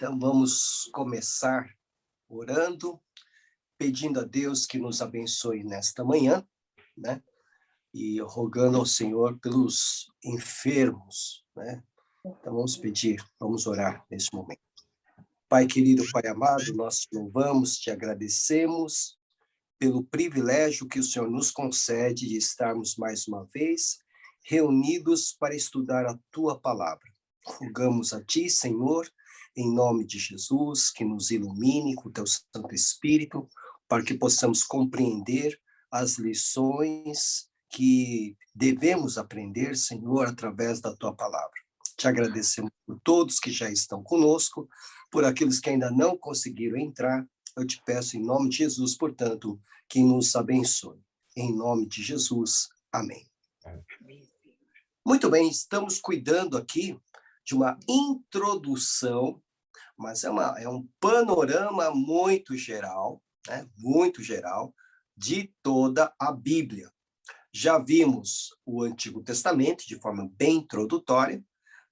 Então, vamos começar orando, pedindo a Deus que nos abençoe nesta manhã, né? E rogando ao Senhor pelos enfermos, né? Então, vamos pedir, vamos orar nesse momento. Pai querido, Pai amado, nós te louvamos, te agradecemos pelo privilégio que o Senhor nos concede de estarmos mais uma vez reunidos para estudar a tua palavra. Rogamos a ti, Senhor, em nome de Jesus, que nos ilumine com o teu Santo Espírito, para que possamos compreender as lições que devemos aprender, Senhor, através da tua palavra. Te agradecemos por todos que já estão conosco, por aqueles que ainda não conseguiram entrar. Eu te peço em nome de Jesus, portanto, que nos abençoe. Em nome de Jesus. Amém. Muito bem, estamos cuidando aqui de uma introdução, mas é um panorama muito geral, né? Muito geral, de toda a Bíblia. Já vimos o Antigo Testamento de forma bem introdutória,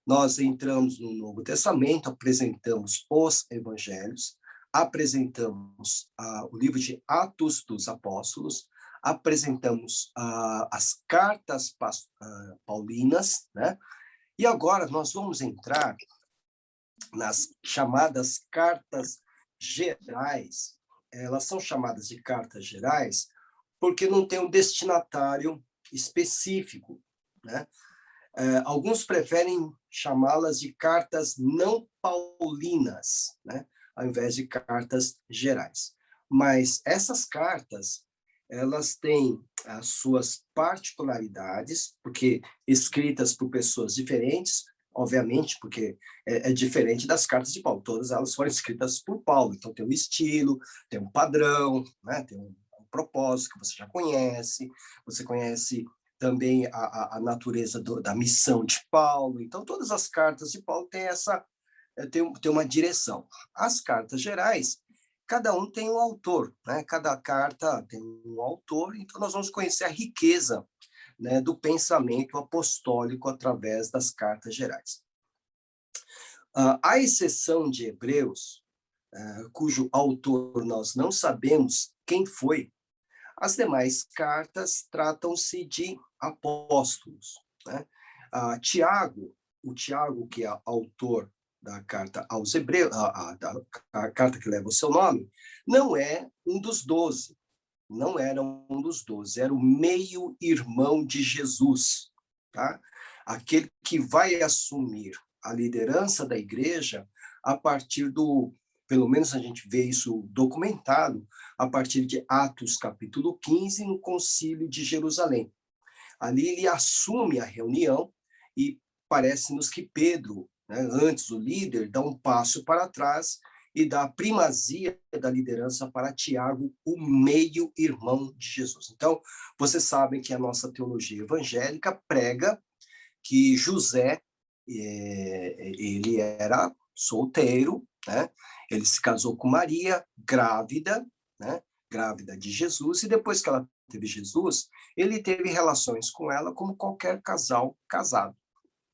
nós entramos no Novo Testamento, apresentamos os Evangelhos, apresentamos o livro de Atos dos Apóstolos, apresentamos as cartas paulinas, né? E agora nós vamos entrar nas chamadas cartas gerais. Elas são chamadas de cartas gerais porque não tem um destinatário específico, né? Alguns preferem chamá-las de cartas não paulinas, né? Ao invés de cartas gerais. Mas essas cartas, elas têm as suas particularidades, porque escritas por pessoas diferentes, obviamente, porque é diferente das cartas de Paulo. Todas elas foram escritas por Paulo, então tem um estilo, tem um padrão, né? Tem um propósito que você já conhece, você conhece também a natureza da missão de Paulo. Então, todas as cartas de Paulo têm tem uma direção. As cartas gerais, cada um tem um autor, né? Cada carta tem um autor, então nós vamos conhecer a riqueza, né, do pensamento apostólico através das cartas gerais. À exceção de Hebreus, cujo autor nós não sabemos quem foi, as demais cartas tratam-se de apóstolos, né? O Tiago, que é autor da carta aos Hebreus, a carta que leva o seu nome, não é um dos 12, não era um dos 12, era o meio-irmão de Jesus, tá? Aquele que vai assumir a liderança da igreja a partir pelo menos a gente vê isso documentado, a partir de Atos capítulo 15, no Concílio de Jerusalém. Ali ele assume a reunião e parece-nos que Pedro, né, antes o líder, dá um passo para trás e dá a primazia da liderança para Tiago, o meio-irmão de Jesus. Então, vocês sabem que a nossa teologia evangélica prega que José, ele era solteiro, né? Ele se casou com Maria, grávida, né? Grávida de Jesus, e depois que ela teve Jesus, ele teve relações com ela como qualquer casal casado,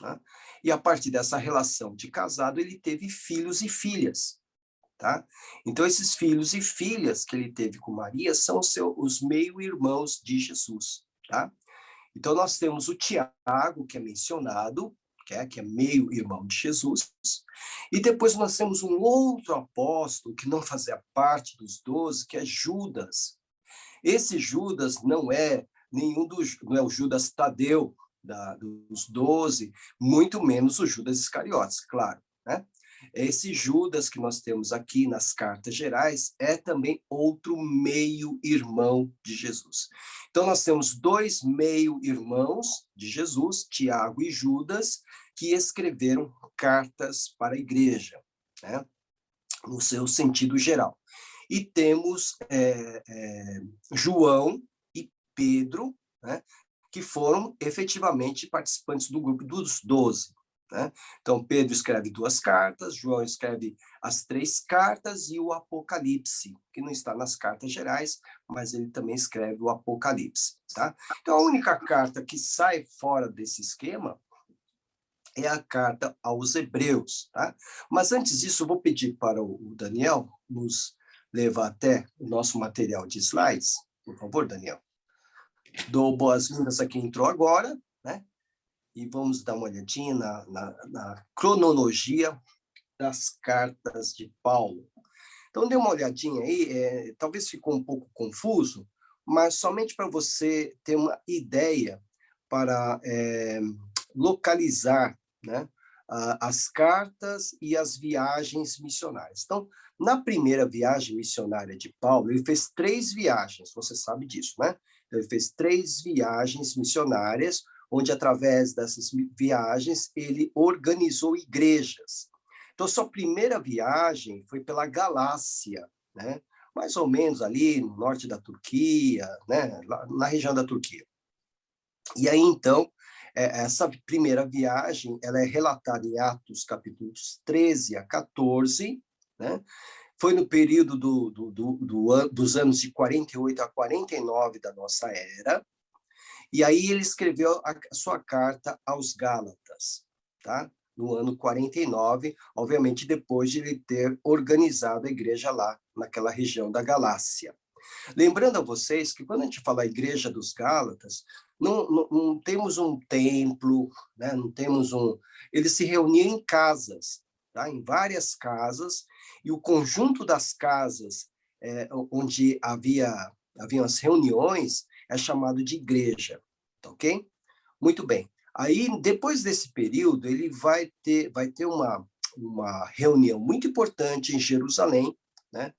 né? E a partir dessa relação de casado, ele teve filhos e filhas, tá? Então, esses filhos e filhas que ele teve com Maria são os meio-irmãos de Jesus, tá? Então, nós temos o Tiago, que é mencionado, que é meio-irmão de Jesus, e depois nós temos um outro apóstolo que não fazia parte dos 12, que é Judas. Esse Judas não é não é o Judas Tadeu dos 12, muito menos o Judas Iscariotes, claro, né? Esse Judas que nós temos aqui nas cartas gerais é também outro meio-irmão de Jesus. Então, nós temos dois meio-irmãos de Jesus, Tiago e Judas, que escreveram cartas para a igreja, né? No seu sentido geral. E temos João e Pedro, né? Que foram efetivamente participantes do grupo dos 12. Né? Então, Pedro escreve 2 cartas, João escreve as 3 cartas e o Apocalipse, que não está nas cartas gerais, mas ele também escreve o Apocalipse. Tá? Então, a única carta que sai fora desse esquema é a carta aos Hebreus, tá? Mas antes disso, eu vou pedir para o Daniel nos levar até o nosso material de slides. Por favor, Daniel. Dou boas-vindas a quem entrou agora, né? E vamos dar uma olhadinha na cronologia das cartas de Paulo. Então, dê uma olhadinha aí, talvez ficou um pouco confuso, mas somente para você ter uma ideia para localizar, né, as cartas e as viagens missionárias. Então, na primeira viagem missionária de Paulo, ele fez 3 viagens, você sabe disso, né? Então, ele fez 3 viagens missionárias, onde, através dessas viagens, ele organizou igrejas. Então, sua primeira viagem foi pela Galácia, né? Mais ou menos ali no norte da Turquia, né? Na região da Turquia. E aí, então, essa primeira viagem, ela é relatada em Atos, capítulos 13 a 14, né? Foi no período dos anos de 48 a 49 da nossa era, e aí ele escreveu a sua carta aos Gálatas, tá? No ano 49, obviamente depois de ele ter organizado a igreja lá, naquela região da Galácia. Lembrando a vocês que quando a gente fala Igreja dos Gálatas, não temos um templo, né? Não temos um... Eles se reuniam em casas, tá? Em várias casas, e o conjunto das casas onde haviam as reuniões é chamado de igreja, tá ok? Muito bem. Aí, depois desse período, ele vai ter uma reunião muito importante em Jerusalém, né?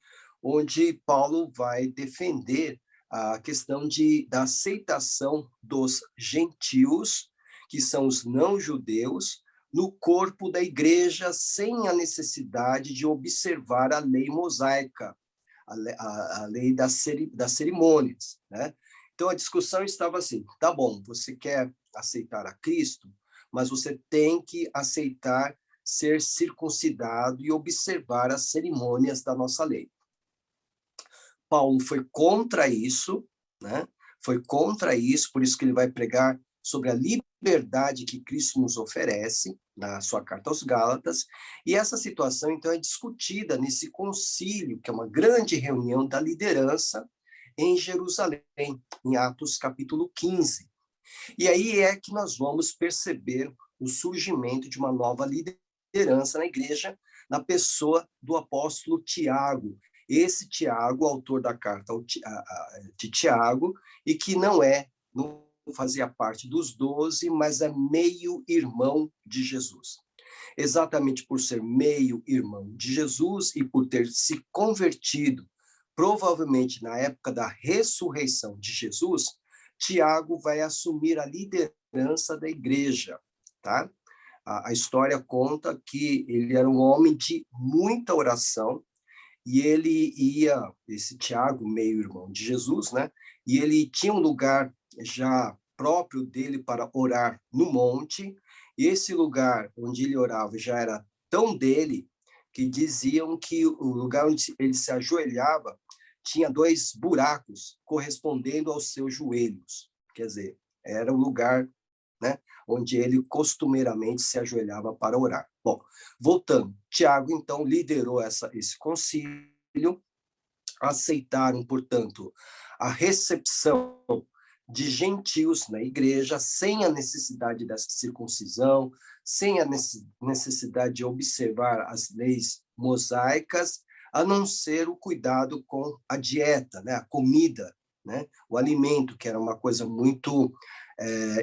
Onde Paulo vai defender a questão da aceitação dos gentios, que são os não-judeus, no corpo da igreja, sem a necessidade de observar a lei mosaica, a lei das cerimônias, né? Então, a discussão estava assim, tá bom, você quer aceitar a Cristo, mas você tem que aceitar ser circuncidado e observar as cerimônias da nossa lei. Paulo foi contra isso, né? Foi contra isso, por isso que ele vai pregar sobre a liberdade que Cristo nos oferece, na sua carta aos Gálatas, e essa situação, então, é discutida nesse concílio, que é uma grande reunião da liderança em Jerusalém, em Atos capítulo 15. E aí é que nós vamos perceber o surgimento de uma nova liderança na igreja, na pessoa do apóstolo Tiago. Esse Tiago, autor da carta de Tiago, e que não fazia parte dos 12, mas é meio-irmão de Jesus. Exatamente por ser meio-irmão de Jesus e por ter se convertido, provavelmente na época da ressurreição de Jesus, Tiago vai assumir a liderança da igreja, tá? A história conta que ele era um homem de muita oração e esse Tiago, meio-irmão de Jesus, né? E ele tinha um lugar já próprio dele para orar no monte, e esse lugar onde ele orava já era tão dele que diziam que o lugar onde ele se ajoelhava tinha 2 buracos correspondendo aos seus joelhos. Quer dizer, era o lugar, né, onde ele costumeiramente se ajoelhava para orar. Bom, voltando, Tiago, então, liderou esse concílio, aceitaram, portanto, a recepção de gentios na igreja, sem a necessidade dessa circuncisão, sem a necessidade de observar as leis mosaicas, a não ser o cuidado com a dieta, né, a comida, né, o alimento, que era uma coisa muito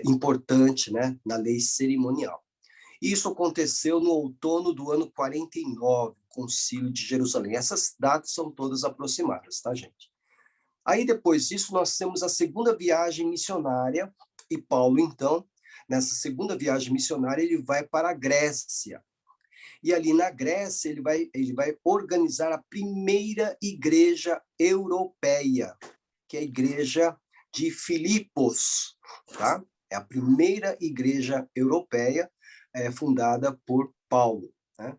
importante, né, na lei cerimonial. Isso aconteceu no outono do ano 49, Concílio de Jerusalém. Essas datas são todas aproximadas, tá, gente? Aí, depois disso, nós temos a segunda viagem missionária, e Paulo, então, nessa segunda viagem missionária, ele vai para a Grécia. E ali na Grécia, ele vai organizar a primeira igreja europeia, que é a igreja de Filipos, tá? É a primeira igreja europeia fundada por Paulo, né?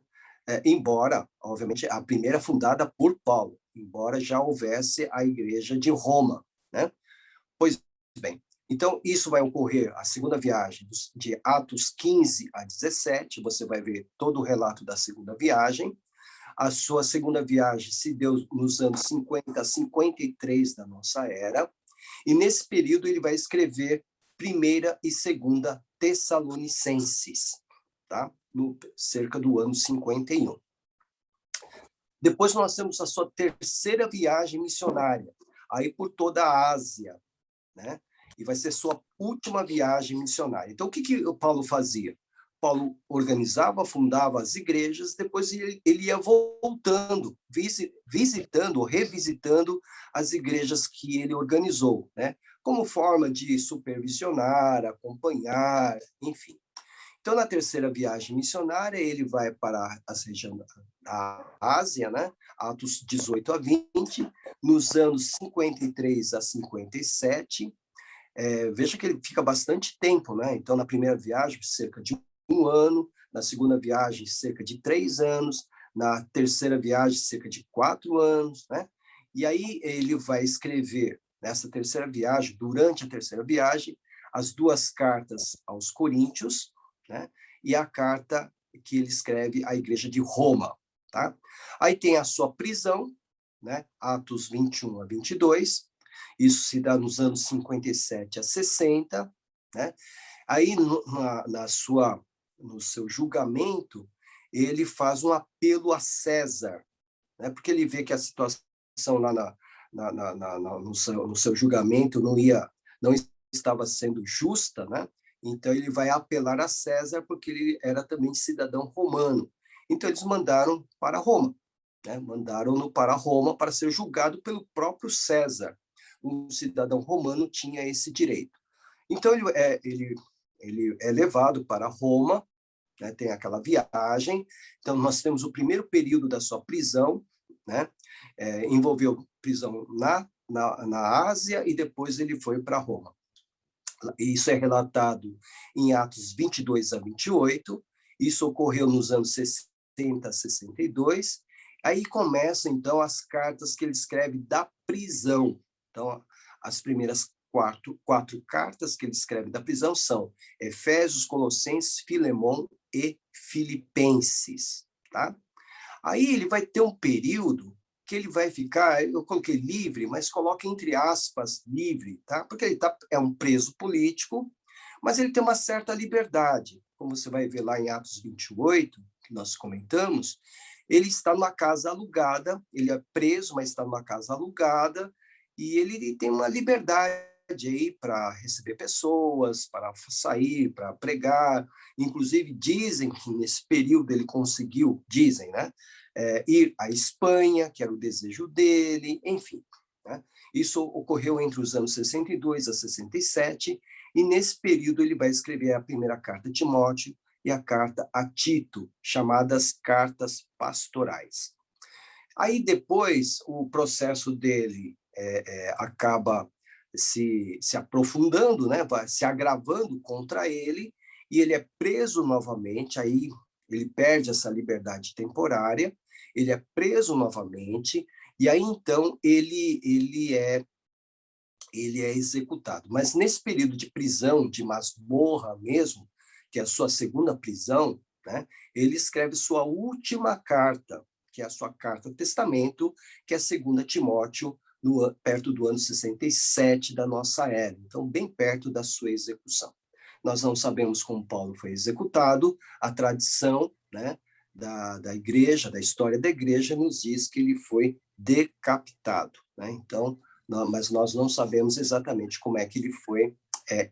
Embora, obviamente, a primeira fundada por Paulo, embora já houvesse a igreja de Roma, né? Pois bem, Então, isso vai ocorrer, a segunda viagem, de Atos 15 a 17, você vai ver todo o relato da segunda viagem. A sua segunda viagem se deu nos anos 50 a 53 da nossa era, e nesse período ele vai escrever primeira e segunda Tessalonicenses, tá? No, cerca do ano 51. Depois nós temos a sua terceira viagem missionária, aí por toda a Ásia, né? E vai ser sua última viagem missionária. Então, o que o Paulo fazia? Paulo organizava, fundava as igrejas, depois ele ia voltando, visitando, revisitando as igrejas que ele organizou, né? Como forma de supervisionar, acompanhar, enfim. Então, na terceira viagem missionária, ele vai para as regiões da Ásia, né? Atos 18 a 20, nos anos 53 a 57. Veja que ele fica bastante tempo, né? Então, na primeira viagem, cerca de 1 ano, na segunda viagem, cerca de 3 anos, na terceira viagem, cerca de 4 anos, né? E aí ele vai escrever, nessa terceira viagem, durante a terceira viagem, as 2 cartas aos Coríntios, né? E a carta que ele escreve à igreja de Roma, tá? Aí tem a sua prisão, né? Atos 21 a 22, isso se dá nos anos 57 a 60, né? Aí, no seu julgamento, ele faz um apelo a César, né? Porque ele vê que a situação lá no seu julgamento não estava sendo justa, né? Então, ele vai apelar a César, porque ele era também cidadão romano. Então, eles mandaram para Roma, né? Mandaram-no para Roma para ser julgado pelo próprio César. Um cidadão romano tinha esse direito. Então, ele é levado para Roma, né? Tem aquela viagem. Então, nós temos o primeiro período da sua prisão, né? Envolveu prisão na Ásia, e depois ele foi para Roma. Isso é relatado em Atos 22 a 28. Isso ocorreu nos anos 60 a 62. Aí começam, então, as cartas que ele escreve da prisão. Então, as primeiras quatro cartas que ele escreve da prisão são Efésios, Colossenses, Filemão e Filipenses, tá? Aí ele vai ter um período que ele vai ficar, eu coloquei livre, mas coloque entre aspas livre, tá? Porque ele é um preso político, mas ele tem uma certa liberdade. Como você vai ver lá em Atos 28, que nós comentamos, ele está numa casa alugada, ele é preso, mas está numa casa alugada, e ele tem uma liberdade aí para receber pessoas, para sair, para pregar. Inclusive, dizem que nesse período ele conseguiu, dizem, né? Ir à Espanha, que era o desejo dele, enfim. Né? Isso ocorreu entre os anos 62 a 67, e nesse período ele vai escrever a primeira carta a Timóteo e a carta a Tito, chamadas cartas pastorais. Aí depois o processo dele acaba se aprofundando, né? Vai se agravando contra ele, e ele é preso novamente. Aí ele perde essa liberdade temporária, ele é preso novamente, e aí então ele é executado. Mas nesse período de prisão, de masmorra mesmo, que é a sua segunda prisão, né? Ele escreve sua última carta, que é a sua carta testamento, que é a segunda Timóteo, perto do ano 67 da nossa era, então bem perto da sua execução. Nós não sabemos como Paulo foi executado, a tradição, né, da igreja, da história da igreja, nos diz que ele foi decapitado, né? Então, mas nós não sabemos exatamente como é que ele foi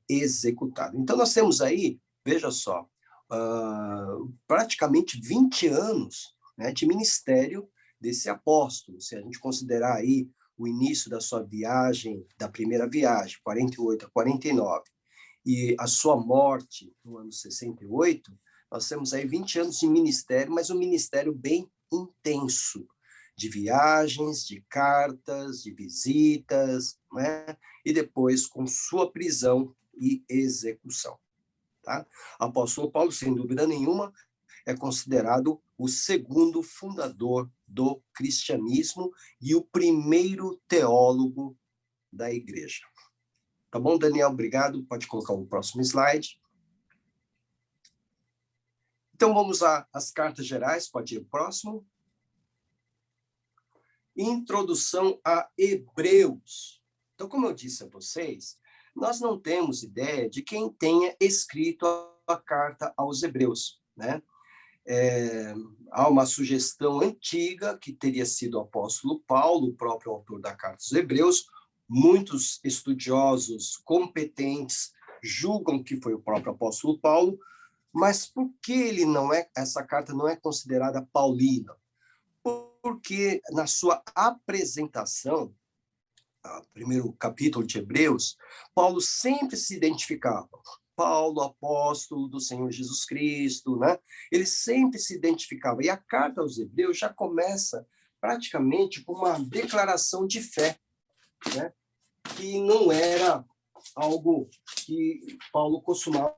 executado. Então, nós temos aí, veja só, praticamente 20 anos, né, de ministério desse apóstolo. Se a gente considerar aí o início da sua viagem, da primeira viagem, 48 a 49, e a sua morte no ano 68, nós temos aí 20 anos de ministério, mas um ministério bem intenso, de viagens, de cartas, de visitas, né? E depois com sua prisão e execução. Tá? O apóstolo Paulo, sem dúvida nenhuma, é considerado o segundo fundador do cristianismo e o primeiro teólogo da igreja. Tá bom, Daniel? Obrigado. Pode colocar o próximo slide. Então, vamos às cartas gerais. Pode ir o próximo. Introdução a Hebreus. Então, como eu disse a vocês, nós não temos ideia de quem tenha escrito a carta aos Hebreus, né? Há uma sugestão antiga que teria sido o apóstolo Paulo, o próprio autor da carta aos Hebreus. Muitos estudiosos competentes julgam que foi o próprio apóstolo Paulo, mas por que essa carta não é considerada paulina? Porque na sua apresentação, primeiro capítulo de Hebreus, Paulo sempre se identificava. Paulo, apóstolo do Senhor Jesus Cristo, né? Ele sempre se identificava. E a carta aos Hebreus já começa praticamente com uma declaração de fé, né? Que não era algo que Paulo costumava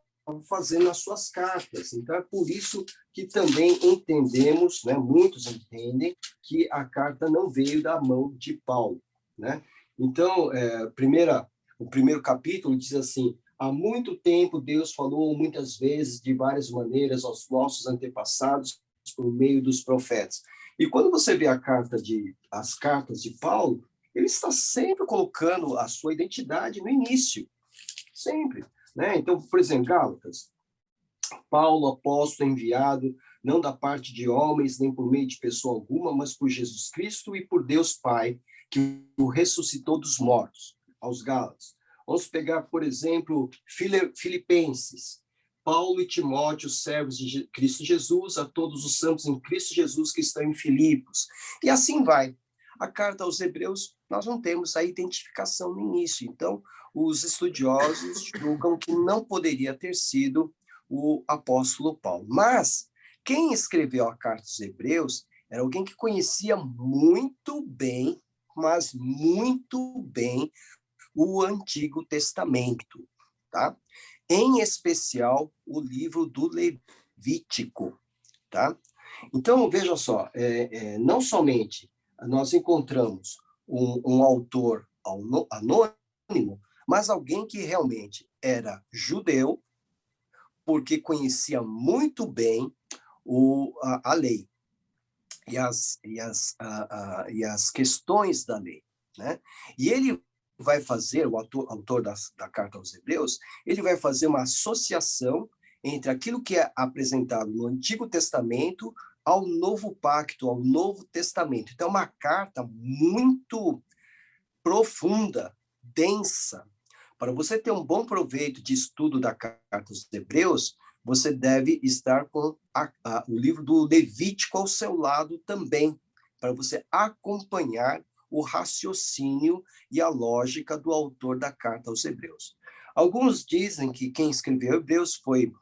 fazer nas suas cartas. Então, é por isso que também entendemos, né? Muitos entendem que a carta não veio da mão de Paulo, né? Então, o primeiro capítulo diz assim: há muito tempo Deus falou muitas vezes, de várias maneiras, aos nossos antepassados por meio dos profetas. E quando você vê as cartas de Paulo, ele está sempre colocando a sua identidade no início, sempre, né? Então, por exemplo, Gálatas, Paulo, apóstolo enviado, não da parte de homens, nem por meio de pessoa alguma, mas por Jesus Cristo e por Deus Pai, que o ressuscitou dos mortos, aos Gálatas. Vamos pegar, por exemplo, Filipenses. Paulo e Timóteo, servos de Cristo Jesus, a todos os santos em Cristo Jesus que estão em Filipos. E assim vai. A carta aos Hebreus, nós não temos a identificação no início. Então, os estudiosos julgam que não poderia ter sido o apóstolo Paulo. Mas quem escreveu a carta aos Hebreus era alguém que conhecia muito bem, mas muito bem, o Antigo Testamento, tá? Em especial o livro do Levítico, tá? Então, veja só, não somente nós encontramos um autor anônimo, mas alguém que realmente era judeu, porque conhecia muito bem a lei e as questões da lei, né? E ele vai fazer, o autor da carta aos Hebreus, ele vai fazer uma associação entre aquilo que é apresentado no Antigo Testamento ao Novo Pacto, ao Novo Testamento. Então, é uma carta muito profunda, densa. Para você ter um bom proveito de estudo da carta aos Hebreus, você deve estar com o livro do Levítico ao seu lado também, para você acompanhar o raciocínio e a lógica do autor da carta aos Hebreus. Alguns dizem que quem escreveu Hebreus foi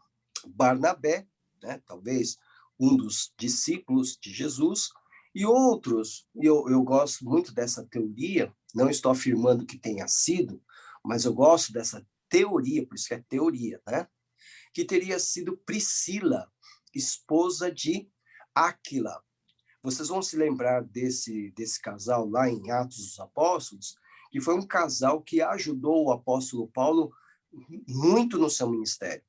Barnabé, né, talvez um dos discípulos de Jesus, e outros, eu gosto muito dessa teoria, não estou afirmando que tenha sido, mas eu gosto dessa teoria, por isso que é teoria, né? Que teria sido Priscila, esposa de Áquila. Vocês vão se lembrar desse casal lá em Atos dos Apóstolos, que foi um casal que ajudou o apóstolo Paulo muito no seu ministério.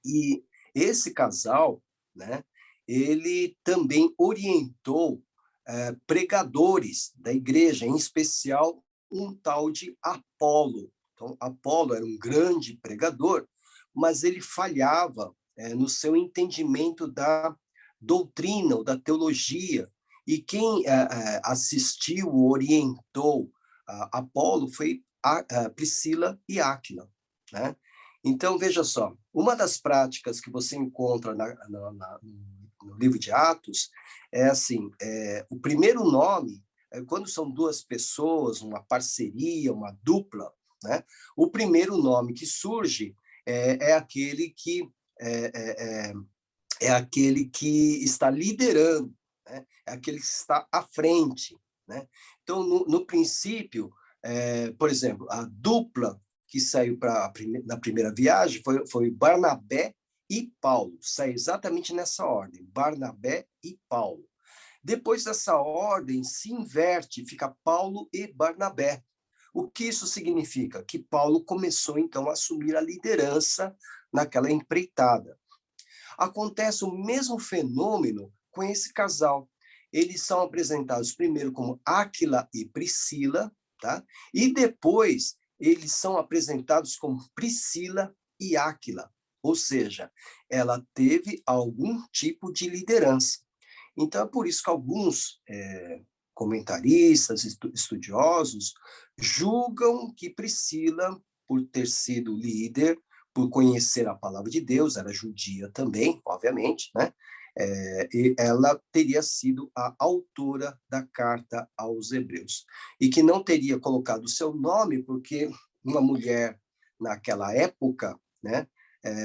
E esse casal, né, ele também orientou pregadores da igreja, em especial um tal de Apolo. Então, Apolo era um grande pregador, mas ele falhava no seu entendimento da doutrina ou da teologia. E quem assistiu, orientou Apolo foi Priscila e Áquila, né? Então, veja só, uma das práticas que você encontra no livro de Atos é assim, o primeiro nome, quando são duas pessoas, uma parceria, uma dupla, né? O primeiro nome que surge é aquele que aquele que está liderando, né? É aquele que está à frente, né? Então, no princípio, por exemplo, a dupla que saiu na primeira viagem foi Barnabé e Paulo. Saiu exatamente nessa ordem, Barnabé e Paulo. Depois dessa ordem se inverte, fica Paulo e Barnabé. O que isso significa? Que Paulo começou, então, a assumir a liderança naquela empreitada. Acontece o mesmo fenômeno com esse casal. Eles são apresentados primeiro como Áquila e Priscila, tá? E depois eles são apresentados como Priscila e Áquila, ou seja, ela teve algum tipo de liderança. Então, é por isso que alguns comentaristas, estudiosos, julgam que Priscila, por ter sido líder, por conhecer a palavra de Deus, era judia também, obviamente, né? E ela teria sido a autora da carta aos Hebreus. E que não teria colocado o seu nome, porque uma mulher naquela época, né,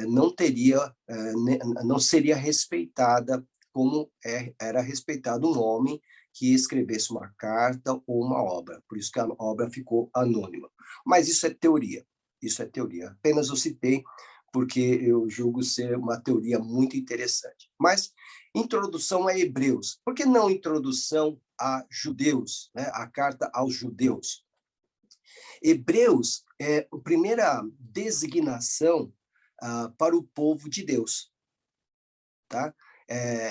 não seria respeitada como era respeitado um homem que escrevesse uma carta ou uma obra. Por isso que a obra ficou anônima. Mas isso é teoria. Isso é teoria. Apenas eu citei porque eu julgo ser uma teoria muito interessante. Mas introdução a Hebreus. Por que não introdução a Judeus, né? A carta aos Judeus? Hebreus é a primeira designação para o povo de Deus, tá?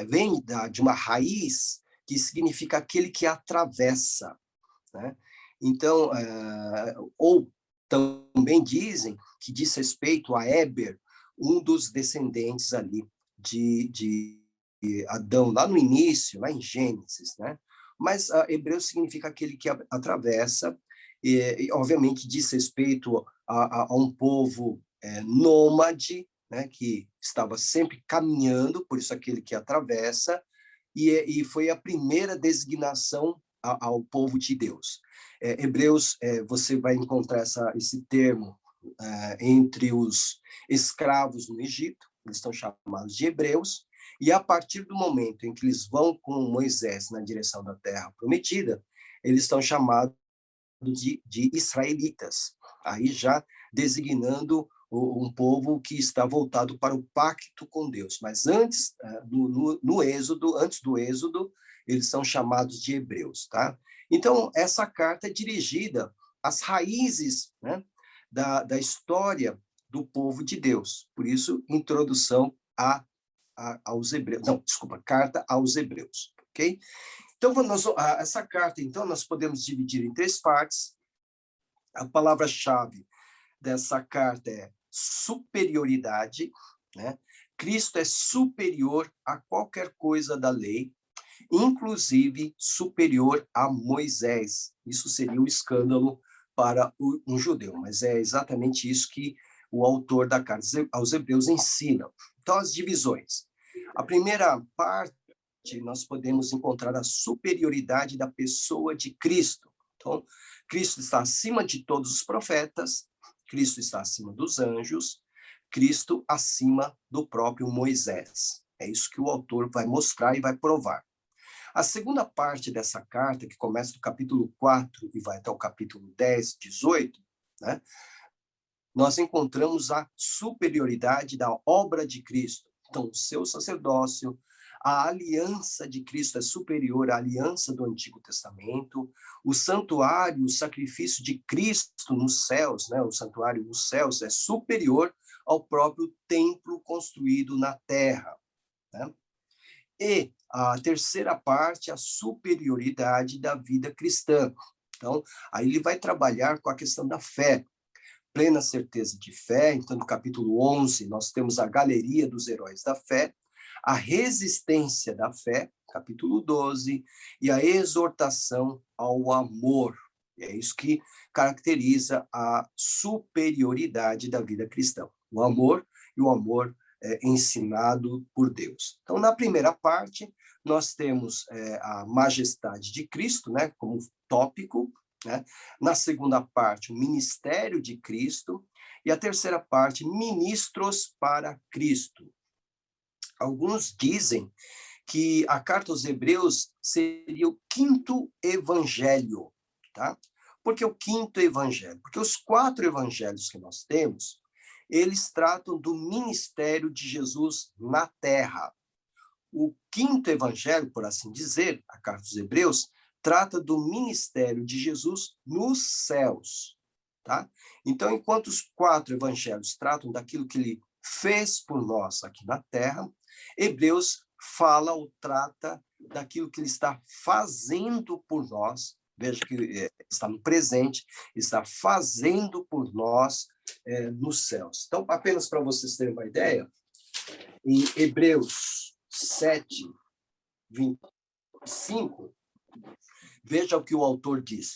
Vem de uma raiz que significa aquele que atravessa, né? Então, ou também dizem que diz respeito a Éber, um dos descendentes ali de Adão, lá no início, lá em Gênesis, né? Mas hebreu significa aquele que atravessa, e obviamente diz respeito a um povo nômade, né, que estava sempre caminhando, por isso aquele que atravessa, e foi a primeira designação ao povo de Deus. Hebreus, você vai encontrar esse termo entre os escravos no Egito, eles estão chamados de hebreus, e a partir do momento em que eles vão com Moisés na direção da terra prometida, eles estão chamados de israelitas, aí já designando um povo que está voltado para o pacto com Deus. Mas antes, no Êxodo, antes do Êxodo, eles são chamados de hebreus, tá? Então, essa carta é dirigida às raízes, né, da história do povo de Deus. Por isso, introdução aos hebreus. Não, desculpa, carta aos hebreus, ok? Então, essa carta, então, nós podemos dividir em 3 partes. A palavra-chave dessa carta é superioridade, né? Cristo é superior a qualquer coisa da lei, inclusive superior a Moisés. Isso seria um escândalo para um judeu, mas é exatamente isso que o autor da carta aos Hebreus ensina. Então, as divisões. A primeira parte, nós podemos encontrar a superioridade da pessoa de Cristo. Então, Cristo está acima de todos os profetas, Cristo está acima dos anjos, Cristo acima do próprio Moisés. É isso que o autor vai mostrar e vai provar. A segunda parte dessa carta, que começa do capítulo 4 e vai até o capítulo 10, 18, né, nós encontramos a superioridade da obra de Cristo. Então, o seu sacerdócio, a aliança de Cristo é superior à aliança do Antigo Testamento, o santuário, o sacrifício de Cristo nos céus, né, o santuário nos céus é superior ao próprio templo construído na terra, né? E a terceira parte, a superioridade da vida cristã. Então, aí ele vai trabalhar com a questão da fé, plena certeza de fé. Então, no capítulo 11, nós temos a galeria dos heróis da fé, a resistência da fé, capítulo 12, e a exortação ao amor. É isso que caracteriza a superioridade da vida cristã. O amor e o amor ensinado por Deus. Então, na primeira parte, nós temos a majestade de Cristo, né, como tópico, né? Na segunda parte, o ministério de Cristo, e a terceira parte, ministros para Cristo. Alguns dizem que a carta aos Hebreus seria o quinto evangelho, tá? Por que o quinto evangelho? Porque os 4 evangelhos que nós temos, eles tratam do ministério de Jesus na terra. O quinto evangelho, por assim dizer, a carta aos Hebreus, trata do ministério de Jesus nos céus, tá? Então, enquanto os 4 evangelhos tratam daquilo que ele fez por nós aqui na terra, Hebreus fala ou trata daquilo que ele está fazendo por nós. Veja que está no presente, está fazendo por nós nos céus. Então, apenas para vocês terem uma ideia, em Hebreus 7:25, veja o que o autor diz.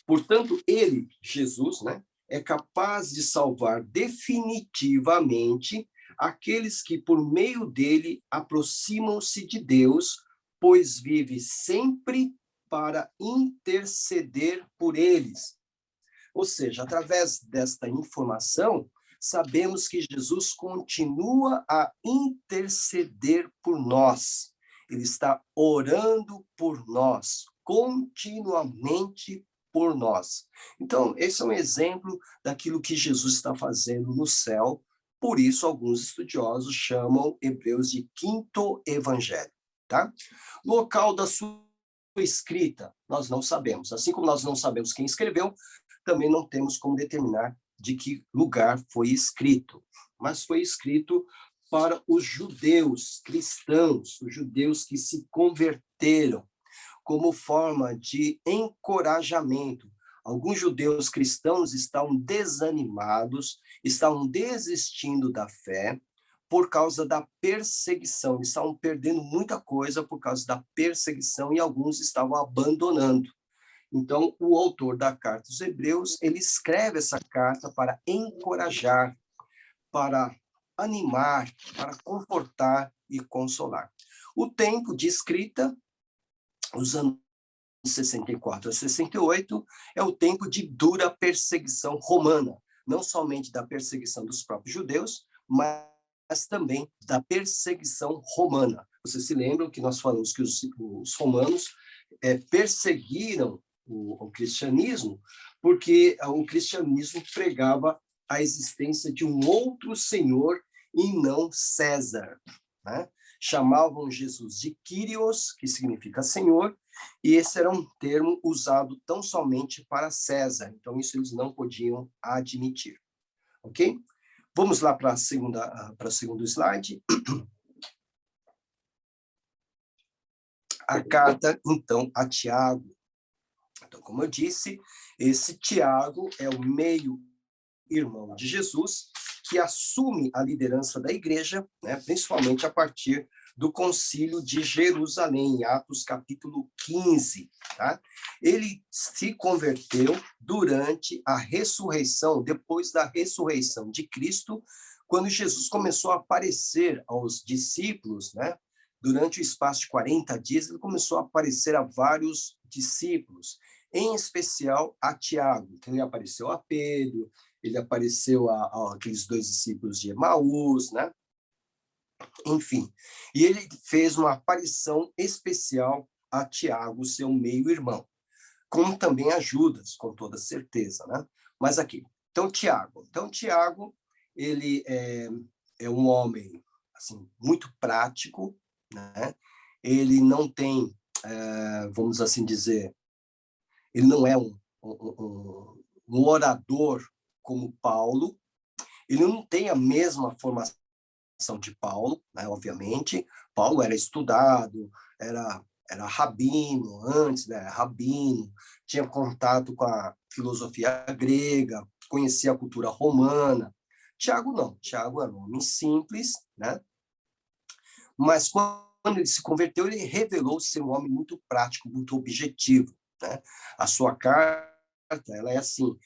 Portanto, ele, Jesus, né, é capaz de salvar definitivamente aqueles que, por meio dele, aproximam-se de Deus, pois vive sempre para interceder por eles. Ou seja, através desta informação, sabemos que Jesus continua a interceder por nós. Ele está orando por nós, continuamente por nós. Então, esse é um exemplo daquilo que Jesus está fazendo no céu. Por isso, alguns estudiosos chamam Hebreus de quinto evangelho, tá? Local da sua escrita, nós não sabemos. Assim como nós não sabemos quem escreveu, também não temos como determinar de que lugar foi escrito. Mas foi escrito para os judeus cristãos, os judeus que se converteram, como forma de encorajamento. Alguns judeus cristãos estavam desanimados, estavam desistindo da fé por causa da perseguição. Eles estavam perdendo muita coisa por causa da perseguição e alguns estavam abandonando. Então, o autor da carta aos Hebreus, ele escreve essa carta para encorajar, para animar, para confortar e consolar. O tempo de escrita, os anos 64 a 68, é o tempo de dura perseguição romana, não somente da perseguição dos próprios judeus, mas também da perseguição romana. Vocês se lembram que nós falamos que os romanos perseguiram o cristianismo porque o cristianismo pregava a existência de um outro Senhor e não César, né? Chamavam Jesus de Kyrios, que significa Senhor, e esse era um termo usado tão somente para César. Então, isso eles não podiam admitir. Ok? Vamos lá para o segundo slide. A carta, então, a Tiago. Então, como eu disse, esse Tiago é o meio-irmão de Jesus, que assume a liderança da igreja, né, principalmente a partir do Concílio de Jerusalém, em Atos capítulo 15. Tá? Ele se converteu durante a ressurreição, depois da ressurreição de Cristo, quando Jesus começou a aparecer aos discípulos, né? Durante o espaço de 40 dias, ele começou a aparecer a vários discípulos, em especial a Tiago. Então, ele apareceu a Pedro, ele apareceu a aqueles 2 discípulos de Emaús, né? Enfim, e ele fez uma aparição especial a Tiago, seu meio-irmão, como também a Judas, com toda certeza, né? Mas aqui, então Tiago, ele é um homem assim muito prático, né? Ele não tem, vamos assim dizer, ele não é um orador como Paulo, ele não tem a mesma formação de Paulo, né, obviamente. Paulo era estudado, era rabino antes, né, rabino, tinha contato com a filosofia grega, conhecia a cultura romana. Tiago não, Tiago era um homem simples, né? Mas quando ele se converteu, ele revelou ser um homem muito prático, muito objetivo, né? A sua carta, ela é assim,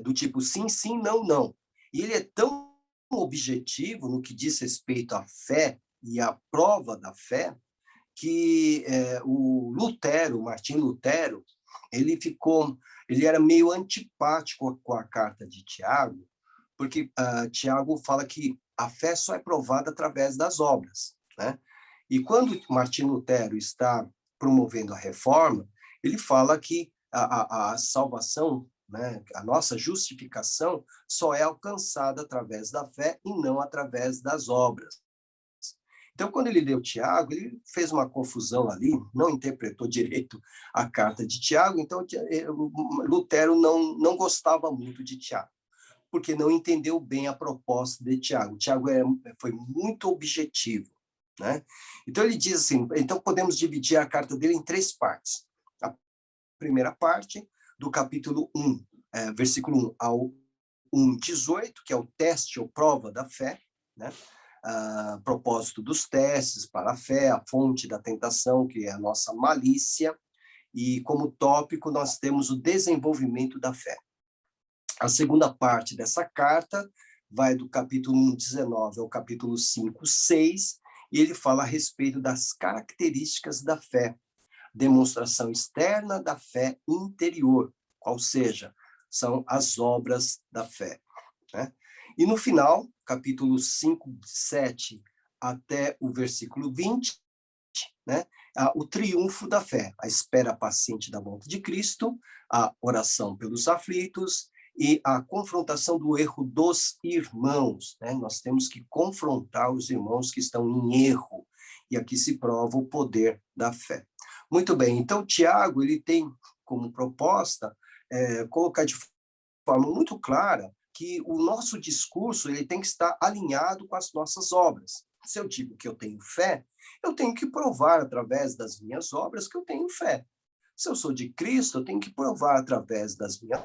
do tipo sim, sim, não, não. E ele é tão objetivo no que diz respeito à fé e à prova da fé, que o Lutero, Martim Lutero, ele era meio antipático com a carta de Tiago, porque Tiago fala que a fé só é provada através das obras, né? E quando Martim Lutero está promovendo a reforma, ele fala que a salvação, né, a nossa justificação só é alcançada através da fé e não através das obras. Então, quando ele leu Tiago, ele fez uma confusão ali, não interpretou direito a carta de Tiago, então Lutero não gostava muito de Tiago, porque não entendeu bem a proposta de Tiago. Tiago foi muito objetivo, né? Então ele diz assim, então podemos dividir a carta dele em 3 partes. A primeira parte, do capítulo 1, versículo 1 ao 1:18, que é o teste ou prova da fé, né? Propósito dos testes para a fé, a fonte da tentação, que é a nossa malícia, e como tópico nós temos o desenvolvimento da fé. A segunda parte dessa carta vai do capítulo 1:19 ao capítulo 5:6, e ele fala a respeito das características da fé, demonstração externa da fé interior, qual seja, são as obras da fé, né? E no final, capítulo 5:7 até o versículo 20, né, o triunfo da fé, a espera paciente da volta de Cristo, a oração pelos aflitos e a confrontação do erro dos irmãos, né? Nós temos que confrontar os irmãos que estão em erro, e aqui se prova o poder da fé. Muito bem, então Tiago ele tem como proposta colocar de forma muito clara que o nosso discurso ele tem que estar alinhado com as nossas obras. Se eu digo que eu tenho fé, eu tenho que provar através das minhas obras que eu tenho fé. Se eu sou de Cristo, eu tenho que provar através das minhas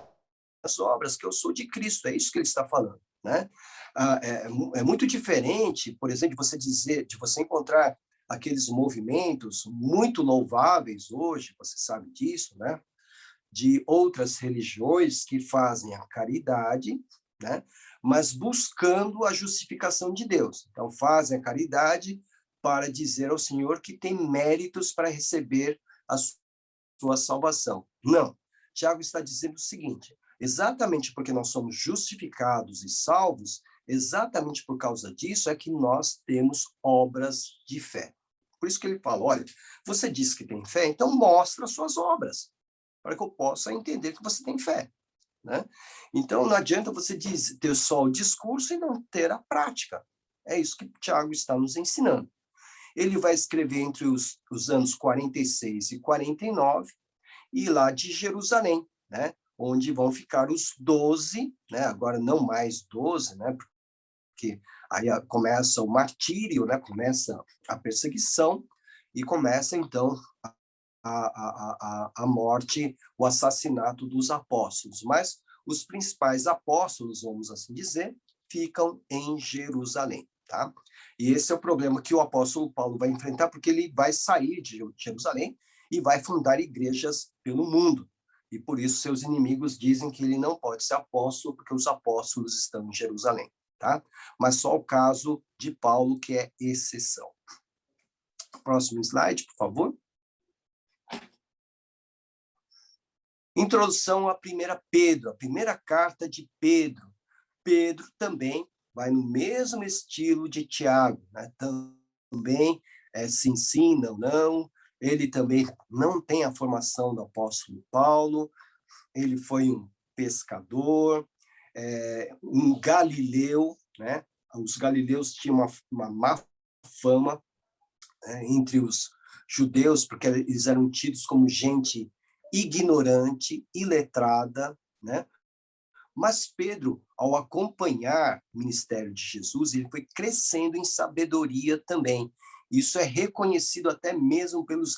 obras que eu sou de Cristo. É isso que ele está falando, né? É muito diferente, por exemplo, de você encontrar aqueles movimentos muito louváveis hoje, você sabe disso, né? De outras religiões que fazem a caridade, né? Mas buscando a justificação de Deus. Então, fazem a caridade para dizer ao Senhor que tem méritos para receber a sua salvação. Não. Tiago está dizendo o seguinte, exatamente porque nós somos justificados e salvos, exatamente por causa disso é que nós temos obras de fé. Por isso que ele fala, olha, você disse que tem fé, então mostra as suas obras, para que eu possa entender que você tem fé, né? Então, não adianta você ter só o discurso e não ter a prática. É isso que Tiago está nos ensinando. Ele vai escrever entre os anos 46 e 49, e lá de Jerusalém, né? Onde vão ficar os 12, né? Agora não mais 12, né? Porque aí começa o martírio, né? Começa a perseguição, e começa, então, a morte, o assassinato dos apóstolos. Mas os principais apóstolos, vamos assim dizer, ficam em Jerusalém, tá? E esse é o problema que o apóstolo Paulo vai enfrentar, porque ele vai sair de Jerusalém e vai fundar igrejas pelo mundo. E por isso seus inimigos dizem que ele não pode ser apóstolo, porque os apóstolos estão em Jerusalém, tá? Mas só o caso de Paulo que é exceção. Próximo slide, por favor. Introdução à 1 Pedro, a primeira carta de Pedro. Pedro também vai no mesmo estilo de Tiago, né? Também se ensina ou não, ele também não tem a formação do apóstolo Paulo, ele foi um pescador, um galileu, né? Os galileus tinham uma má fama entre os judeus, porque eles eram tidos como gente ignorante, iletrada, né? Mas Pedro, ao acompanhar o ministério de Jesus, ele foi crescendo em sabedoria também. Isso é reconhecido até mesmo pelos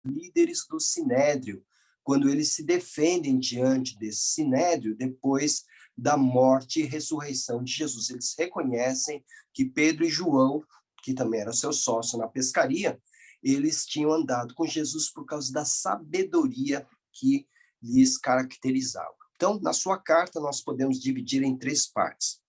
líderes do Sinédrio, quando eles se defendem diante desse Sinédrio depois da morte e ressurreição de Jesus. Eles reconhecem que Pedro e João, que também era seu sócio na pescaria, eles tinham andado com Jesus por causa da sabedoria que lhes caracterizava. Então, na sua carta, nós podemos dividir em 3 partes.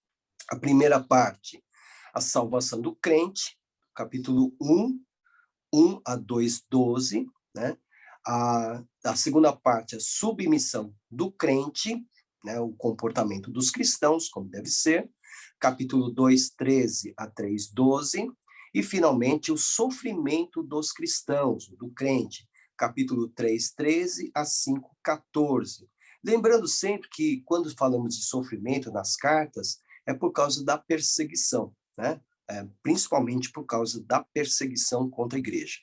A primeira parte, a salvação do crente, capítulo 1 a 2:12, né? A segunda parte, a submissão do crente, né? O comportamento dos cristãos, como deve ser, capítulo 2:13 a 3:12, e, finalmente, o sofrimento dos cristãos, do crente, capítulo 3:13 a 5:14. Lembrando sempre que, quando falamos de sofrimento nas cartas, é por causa da perseguição, né? principalmente por causa da perseguição contra a igreja.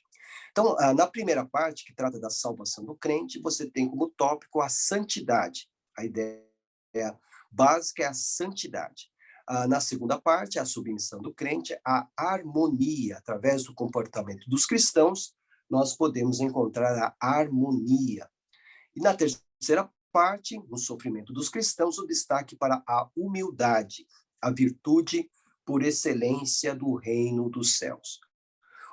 Então, na primeira parte, que trata da salvação do crente, você tem como tópico a santidade. A ideia básica é a santidade. Na segunda parte, a submissão do crente, a harmonia. Através do comportamento dos cristãos, nós podemos encontrar a harmonia. E na terceira parte, no sofrimento dos cristãos, o destaque para a humildade, a virtude por excelência do reino dos céus.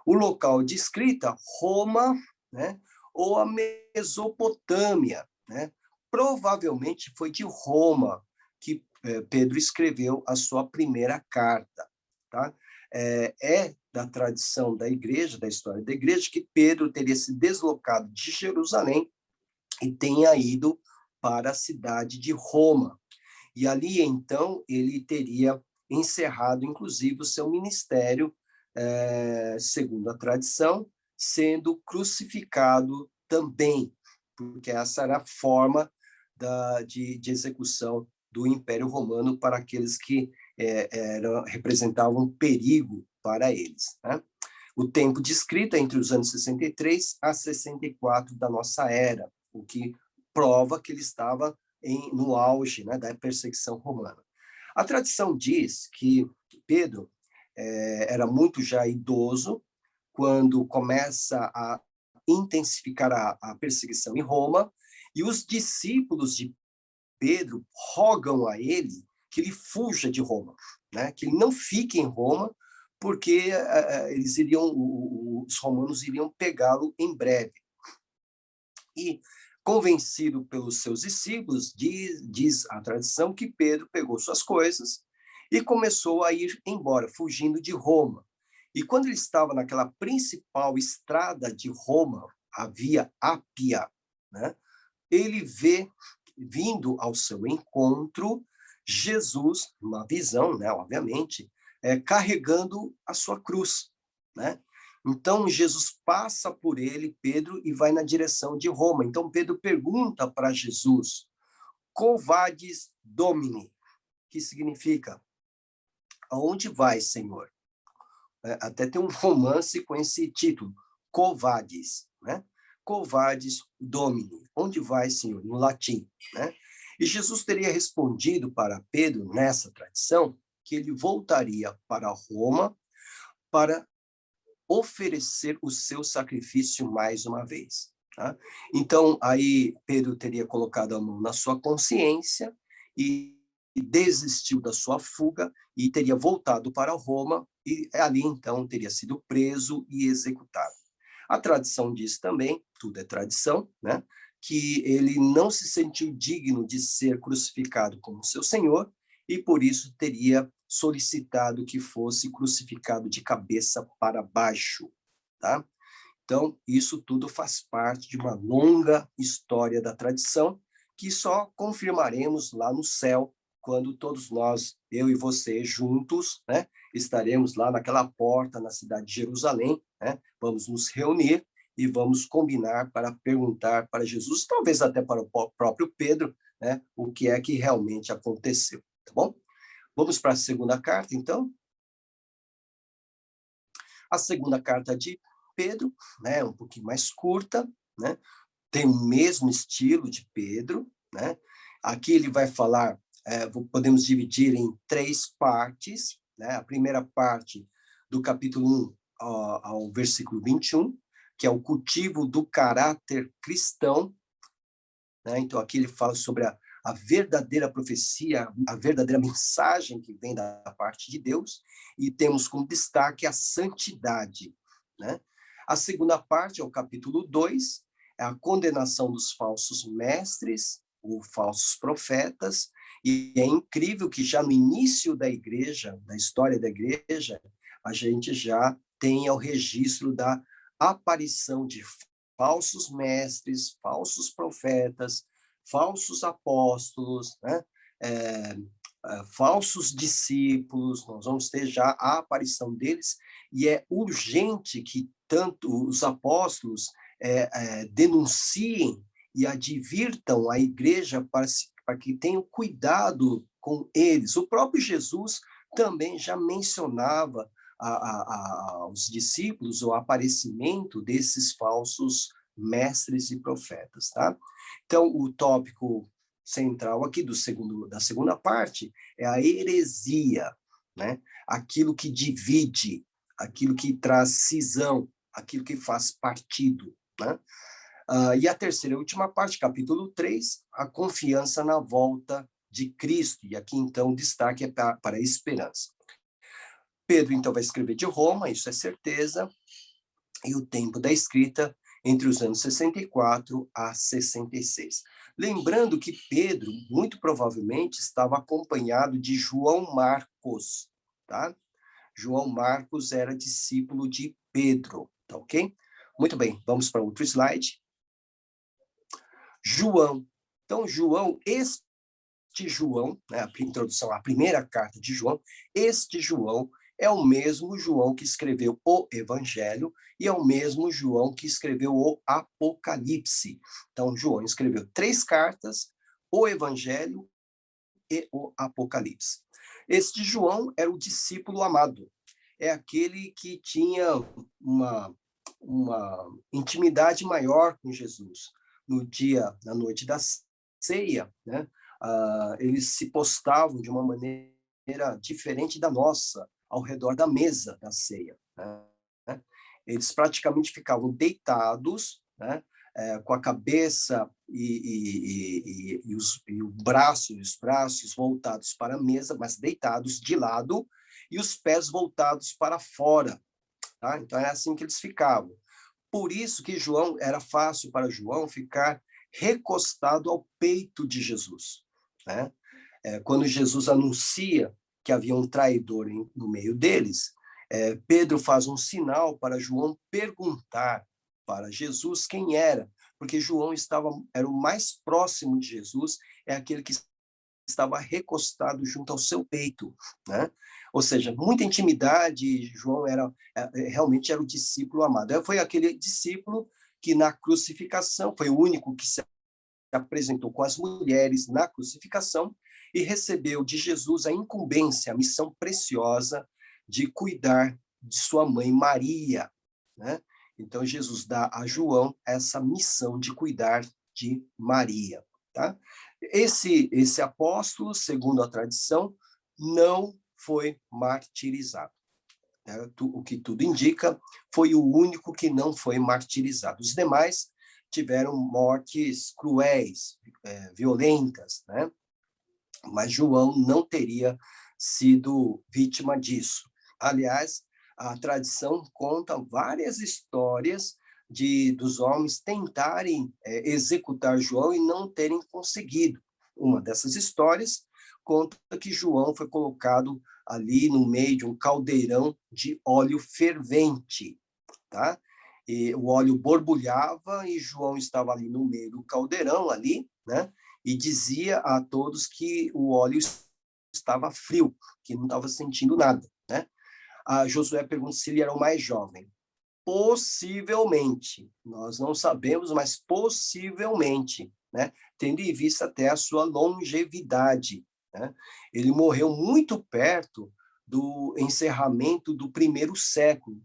O local de escrita, Roma, né, ou a Mesopotâmia, né? Provavelmente foi de Roma que Pedro escreveu a sua primeira carta. Tá? É da tradição da igreja, da história da igreja, que Pedro teria se deslocado de Jerusalém e tenha ido para a cidade de Roma. E ali, então, ele teria encerrado, inclusive, o seu ministério, segundo a tradição, sendo crucificado também, porque essa era a forma de execução do Império Romano para aqueles que representavam um perigo para eles. Né? O tempo de escrita é entre os anos 63 a 64 da nossa era, o que prova que ele estava no auge, né, da perseguição romana. A tradição diz que Pedro era muito já idoso quando começa a intensificar a perseguição em Roma, e os discípulos de Pedro rogam a ele que ele fuja de Roma, né? Que ele não fique em Roma, porque os romanos iriam pegá-lo em breve. E, convencido pelos seus discípulos, diz a tradição que Pedro pegou suas coisas e começou a ir embora, fugindo de Roma. E quando ele estava naquela principal estrada de Roma, a Via Ápia, né, ele vê, vindo ao seu encontro, Jesus, uma visão, né, obviamente, carregando a sua cruz, né? Então, Jesus passa por ele, Pedro, e vai na direção de Roma. Então, Pedro pergunta para Jesus, Quo vadis Domini? Que significa, aonde vai, Senhor? Até tem um romance com esse título, Quo vadis, né? Quo vadis Domini? Onde vai, Senhor? No latim, né? E Jesus teria respondido para Pedro, nessa tradição, que ele voltaria para Roma para oferecer o seu sacrifício mais uma vez. Tá? Então, aí Pedro teria colocado a mão na sua consciência e desistiu da sua fuga e teria voltado para Roma e ali, então, teria sido preso e executado. A tradição diz também, tudo é tradição, né, que ele não se sentiu digno de ser crucificado como seu Senhor e, por isso, teria solicitado que fosse crucificado de cabeça para baixo, tá? Então, isso tudo faz parte de uma longa história da tradição que só confirmaremos lá no céu, quando todos nós, eu e você, juntos, né, estaremos lá naquela porta na cidade de Jerusalém, né? Vamos nos reunir e vamos combinar para perguntar para Jesus, talvez até para o próprio Pedro, né, o que é que realmente aconteceu, tá bom? Vamos para a segunda carta, então. A segunda carta de Pedro, né, um pouquinho mais curta, né, tem o mesmo estilo de Pedro, né? Aqui ele vai falar, podemos dividir em 3 partes, né? A primeira parte do capítulo 1 ao versículo 21, que é o cultivo do caráter cristão, né? Então aqui ele fala sobre a verdadeira profecia, a verdadeira mensagem que vem da parte de Deus, e temos como destaque a santidade, né? A segunda parte é o capítulo 2, é a condenação dos falsos mestres, ou falsos profetas, e é incrível que já no início da igreja, da história da igreja, a gente já tenha o registro da aparição de falsos mestres, falsos profetas, falsos apóstolos, né? Falsos discípulos, nós vamos ter já a aparição deles, e é urgente que tanto os apóstolos denunciem e advirtam a igreja para que tenham cuidado com eles. O próprio Jesus também já mencionava aos discípulos o aparecimento desses falsos mestres e profetas, tá? Então, o tópico central aqui da segunda parte é a heresia, né? Aquilo que divide, aquilo que traz cisão, aquilo que faz partido, né? E a terceira e última parte, capítulo 3, a confiança na volta de Cristo. E aqui, então, o destaque é para a esperança. Pedro, então, vai escrever de Roma, isso é certeza, e o tempo da escrita entre os anos 64 a 66. Lembrando que Pedro, muito provavelmente, estava acompanhado de João Marcos, tá? João Marcos era discípulo de Pedro, tá ok? Muito bem, vamos para outro slide. João. Então, este João, né, a introdução à primeira carta de João, este João é o mesmo João que escreveu o Evangelho e é o mesmo João que escreveu o Apocalipse. Então, João escreveu 3 cartas, o Evangelho e o Apocalipse. Este João era o discípulo amado, é aquele que tinha uma intimidade maior com Jesus. Na noite da ceia, né, eles se postavam de uma maneira diferente da nossa, ao redor da mesa da ceia, né? Eles praticamente ficavam deitados, né, com a cabeça e os braços voltados para a mesa, mas deitados de lado, e os pés voltados para fora. Tá? Então, é assim que eles ficavam. Por isso que era fácil para João ficar recostado ao peito de Jesus, né? Quando Jesus anuncia que havia um traidor no meio deles, Pedro faz um sinal para João perguntar para Jesus quem era, porque João era o mais próximo de Jesus, é aquele que estava recostado junto ao seu peito, né? Ou seja, muita intimidade. João realmente era o discípulo amado. Foi aquele discípulo que na crucificação foi o único que se apresentou com as mulheres na crucificação e recebeu de Jesus a incumbência, a missão preciosa de cuidar de sua mãe Maria, né? Então Jesus dá a João essa missão de cuidar de Maria, tá? Esse apóstolo, segundo a tradição, não foi martirizado. O que tudo indica, foi o único que não foi martirizado. Os demais tiveram mortes cruéis, violentas, né? Mas João não teria sido vítima disso. Aliás, a tradição conta várias histórias dos homens tentarem executar João e não terem conseguido. Uma dessas histórias conta que João foi colocado ali no meio de um caldeirão de óleo fervente, tá? E o óleo borbulhava e João estava ali no meio do caldeirão ali, né? E dizia a todos que o óleo estava frio, que não estava sentindo nada, né? A Josué pergunta se ele era o mais jovem. Possivelmente, nós não sabemos, mas possivelmente, né? Tendo em vista até a sua longevidade, né? Ele morreu muito perto do encerramento do primeiro século,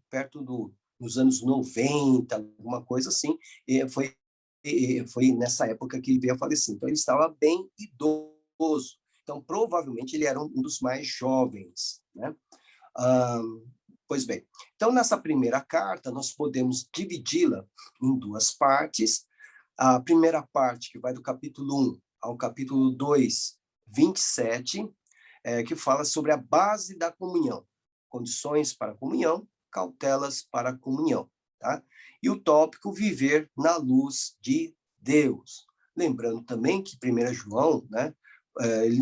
nos anos 90, alguma coisa assim, e foi nessa época que ele veio a falecer. Então, ele estava bem idoso. Então, provavelmente, ele era um dos mais jovens, né? Pois bem, então, nessa primeira carta, nós podemos dividi-la em 2 partes. A primeira parte, que vai do capítulo 1 ao capítulo 2, 27, que fala sobre a base da comunhão, condições para a comunhão, cautelas para a comunhão, tá? E o tópico, viver na luz de Deus. Lembrando também que 1 João, né, ele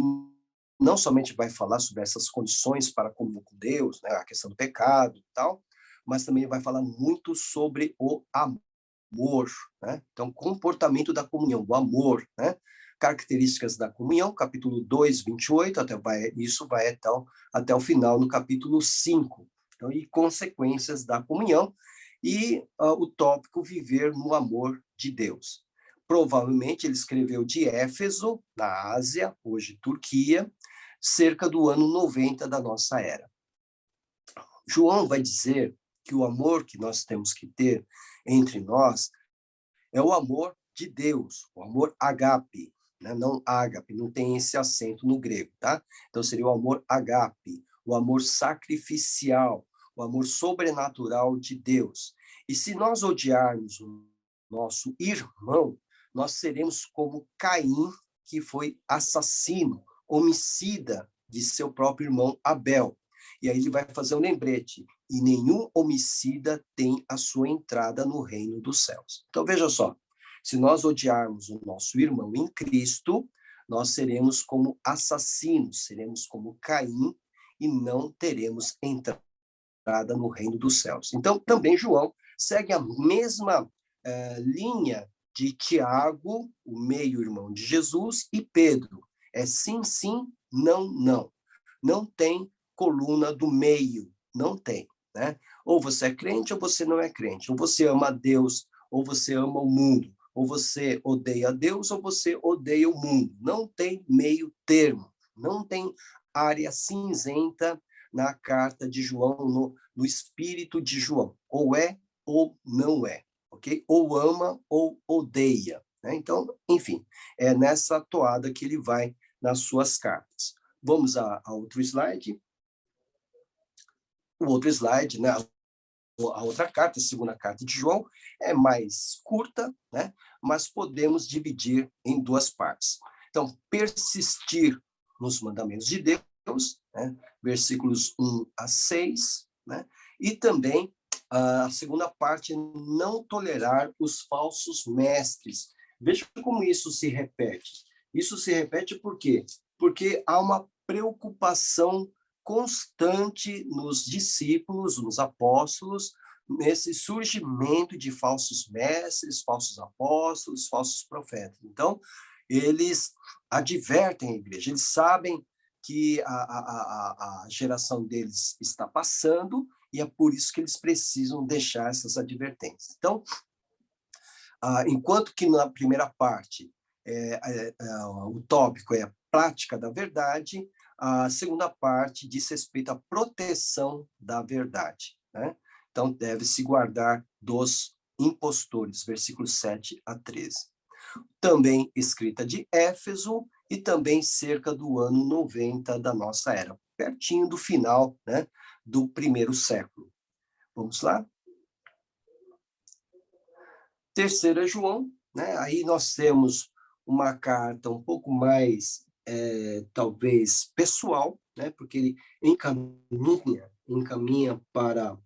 não somente vai falar sobre essas condições para a comunhão com Deus, né, a questão do pecado e tal, mas também vai falar muito sobre o amor, né? Então, comportamento da comunhão, o amor, né? Características da comunhão, capítulo 2, 28, isso vai até o final, no capítulo 5. Então, e consequências da comunhão, e o tópico, viver no amor de Deus. Provavelmente ele escreveu de Éfeso, na Ásia, hoje Turquia, cerca do ano 90 da nossa era. João vai dizer que o amor que nós temos que ter entre nós é o amor de Deus, o amor ágape, né? Não ágape, não tem esse acento no grego, tá? Então seria o amor ágape, o amor sacrificial, o amor sobrenatural de Deus. E se nós odiarmos o nosso irmão, nós seremos como Caim, que foi assassino, homicida de seu próprio irmão Abel. E aí ele vai fazer um lembrete: e nenhum homicida tem a sua entrada no reino dos céus. Então veja só, se nós odiarmos o nosso irmão em Cristo, nós seremos como assassinos, seremos como Caim e não teremos entrada no reino dos céus. Então também João segue a mesma linha de Tiago, o meio-irmão de Jesus, e Pedro. É sim, sim, não, não. Não tem coluna do meio, não tem, né? Ou você é crente ou você não é crente. Ou você ama a Deus, ou você ama o mundo. Ou você odeia a Deus, ou você odeia o mundo. Não tem meio termo. Não tem área cinzenta na carta de João, no espírito de João. Ou é ou não é, ok? Ou ama ou odeia, né? Então, enfim, é nessa toada que ele vai nas suas cartas. Vamos a outro slide. O outro slide, né? A outra carta, a segunda carta de João, é mais curta, né? Mas podemos dividir em duas partes. Então, persistir nos mandamentos de Deus, né? Versículos 1 a 6, né? E também a segunda parte, não tolerar os falsos mestres. Veja como isso se repete. Isso se repete por quê? Porque há uma preocupação constante nos discípulos, nos apóstolos, nesse surgimento de falsos mestres, falsos apóstolos, falsos profetas. Então, eles advertem a igreja, eles sabem que a geração deles está passando e é por isso que eles precisam deixar essas advertências. Então, enquanto que na primeira parte o tópico é a prática da verdade, a segunda parte diz respeito à proteção da verdade, né? Então, deve-se guardar dos impostores, versículos 7 a 13. Também escrita de Éfeso e também cerca do ano 90 da nossa era, pertinho do final, né, do primeiro século. Vamos lá? Terceira João, né? Aí nós temos uma carta um pouco mais, talvez, pessoal, né? Porque ele encaminha para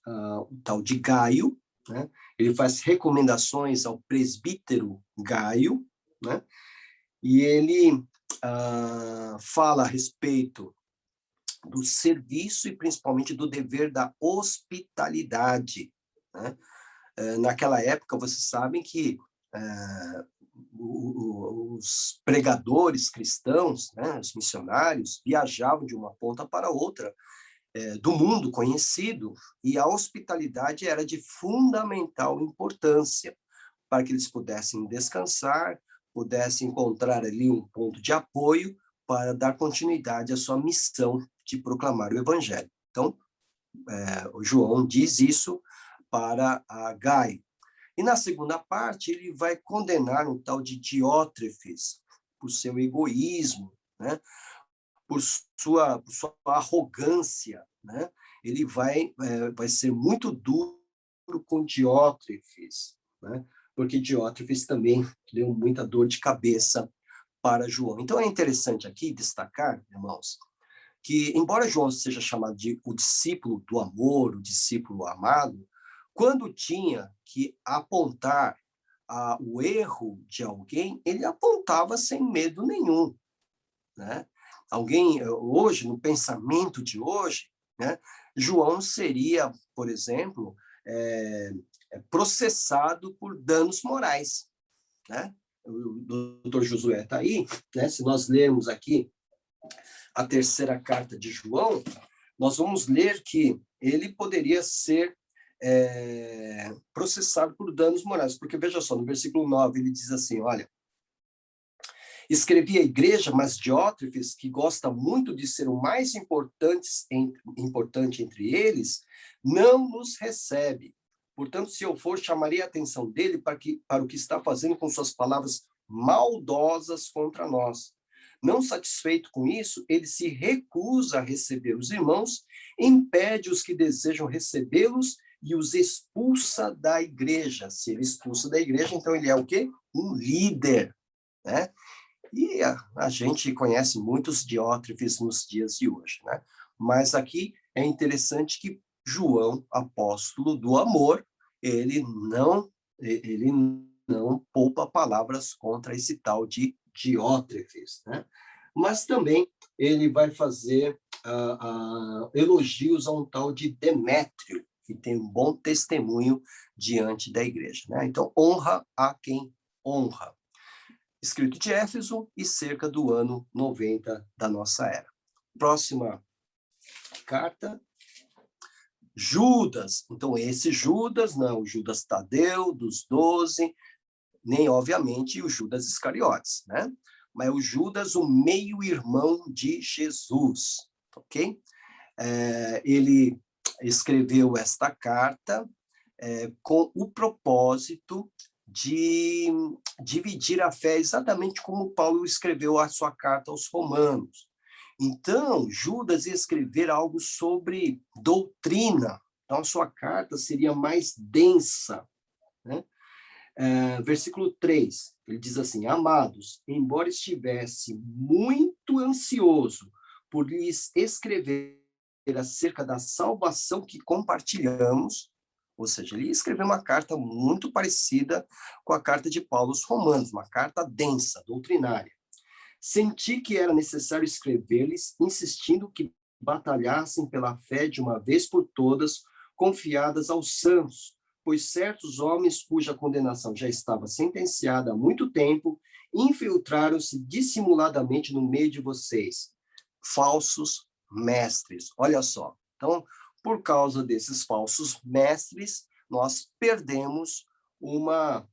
o tal de Gaio, né? Ele faz recomendações ao presbítero Gaio, né? E ele fala a respeito do serviço e principalmente do dever da hospitalidade, né? Naquela época, vocês sabem que os pregadores cristãos, né, os missionários, viajavam de uma ponta para outra do mundo conhecido, e a hospitalidade era de fundamental importância para que eles pudessem descansar, pudessem encontrar ali um ponto de apoio para dar continuidade à sua missão de proclamar o evangelho. Então, o João diz isso para a Gaio. E na segunda parte, ele vai condenar um tal de Diótrefes por seu egoísmo, né? por sua arrogância, né? Ele vai ser muito duro com Diótrefes, né? Porque Diótrefes também deu muita dor de cabeça para João. Então é interessante aqui destacar, irmãos, que embora João seja chamado de o discípulo do amor, o discípulo amado, quando tinha que apontar o erro de alguém, ele apontava sem medo nenhum, né? Alguém, hoje, no pensamento de hoje, né, João seria, por exemplo, processado por danos morais, né? O doutor Josué está aí, né? Se nós lermos aqui a terceira carta de João, nós vamos ler que ele poderia ser processado por danos morais, porque veja só, no versículo 9 ele diz assim, olha, Escrevi à igreja, mas Diótrefes, que gosta muito de ser o mais importante entre eles, não nos recebe. Portanto, se eu for, chamarei a atenção dele para o que está fazendo com suas palavras maldosas contra nós. Não satisfeito com isso, ele se recusa a receber os irmãos, impede os que desejam recebê-los e os expulsa da igreja. Se ele expulsa da igreja, então ele é o quê? Um líder, né? E a gente conhece muitos Diótrefes nos dias de hoje, né? Mas aqui é interessante que João, apóstolo do amor, ele não poupa palavras contra esse tal de Diótrefes, né? Mas também ele vai fazer elogios a um tal de Demétrio, que tem um bom testemunho diante da igreja, né? Então, honra a quem honra. Escrito de Éfeso e cerca do ano 90 da nossa era. Próxima carta. Judas. Então, esse Judas, não o Judas Tadeu, dos 12, nem, obviamente, o Judas Iscariotes, né? Mas o Judas, o meio-irmão de Jesus, ok? Ele escreveu esta carta com o propósito de dividir a fé exatamente como Paulo escreveu a sua carta aos Romanos. Então, Judas ia escrever algo sobre doutrina. Então, a sua carta seria mais densa, né? Versículo 3, ele diz assim: Amados, embora estivesse muito ansioso por lhes escrever acerca da salvação que compartilhamos, ou seja, ele escreveu uma carta muito parecida com a carta de Paulo aos Romanos, uma carta densa, doutrinária. Senti que era necessário escrever-lhes, insistindo que batalhassem pela fé de uma vez por todas, confiadas aos santos, pois certos homens cuja condenação já estava sentenciada há muito tempo, infiltraram-se dissimuladamente no meio de vocês, falsos mestres. Olha só. Então, por causa desses falsos mestres, nós perdemos uma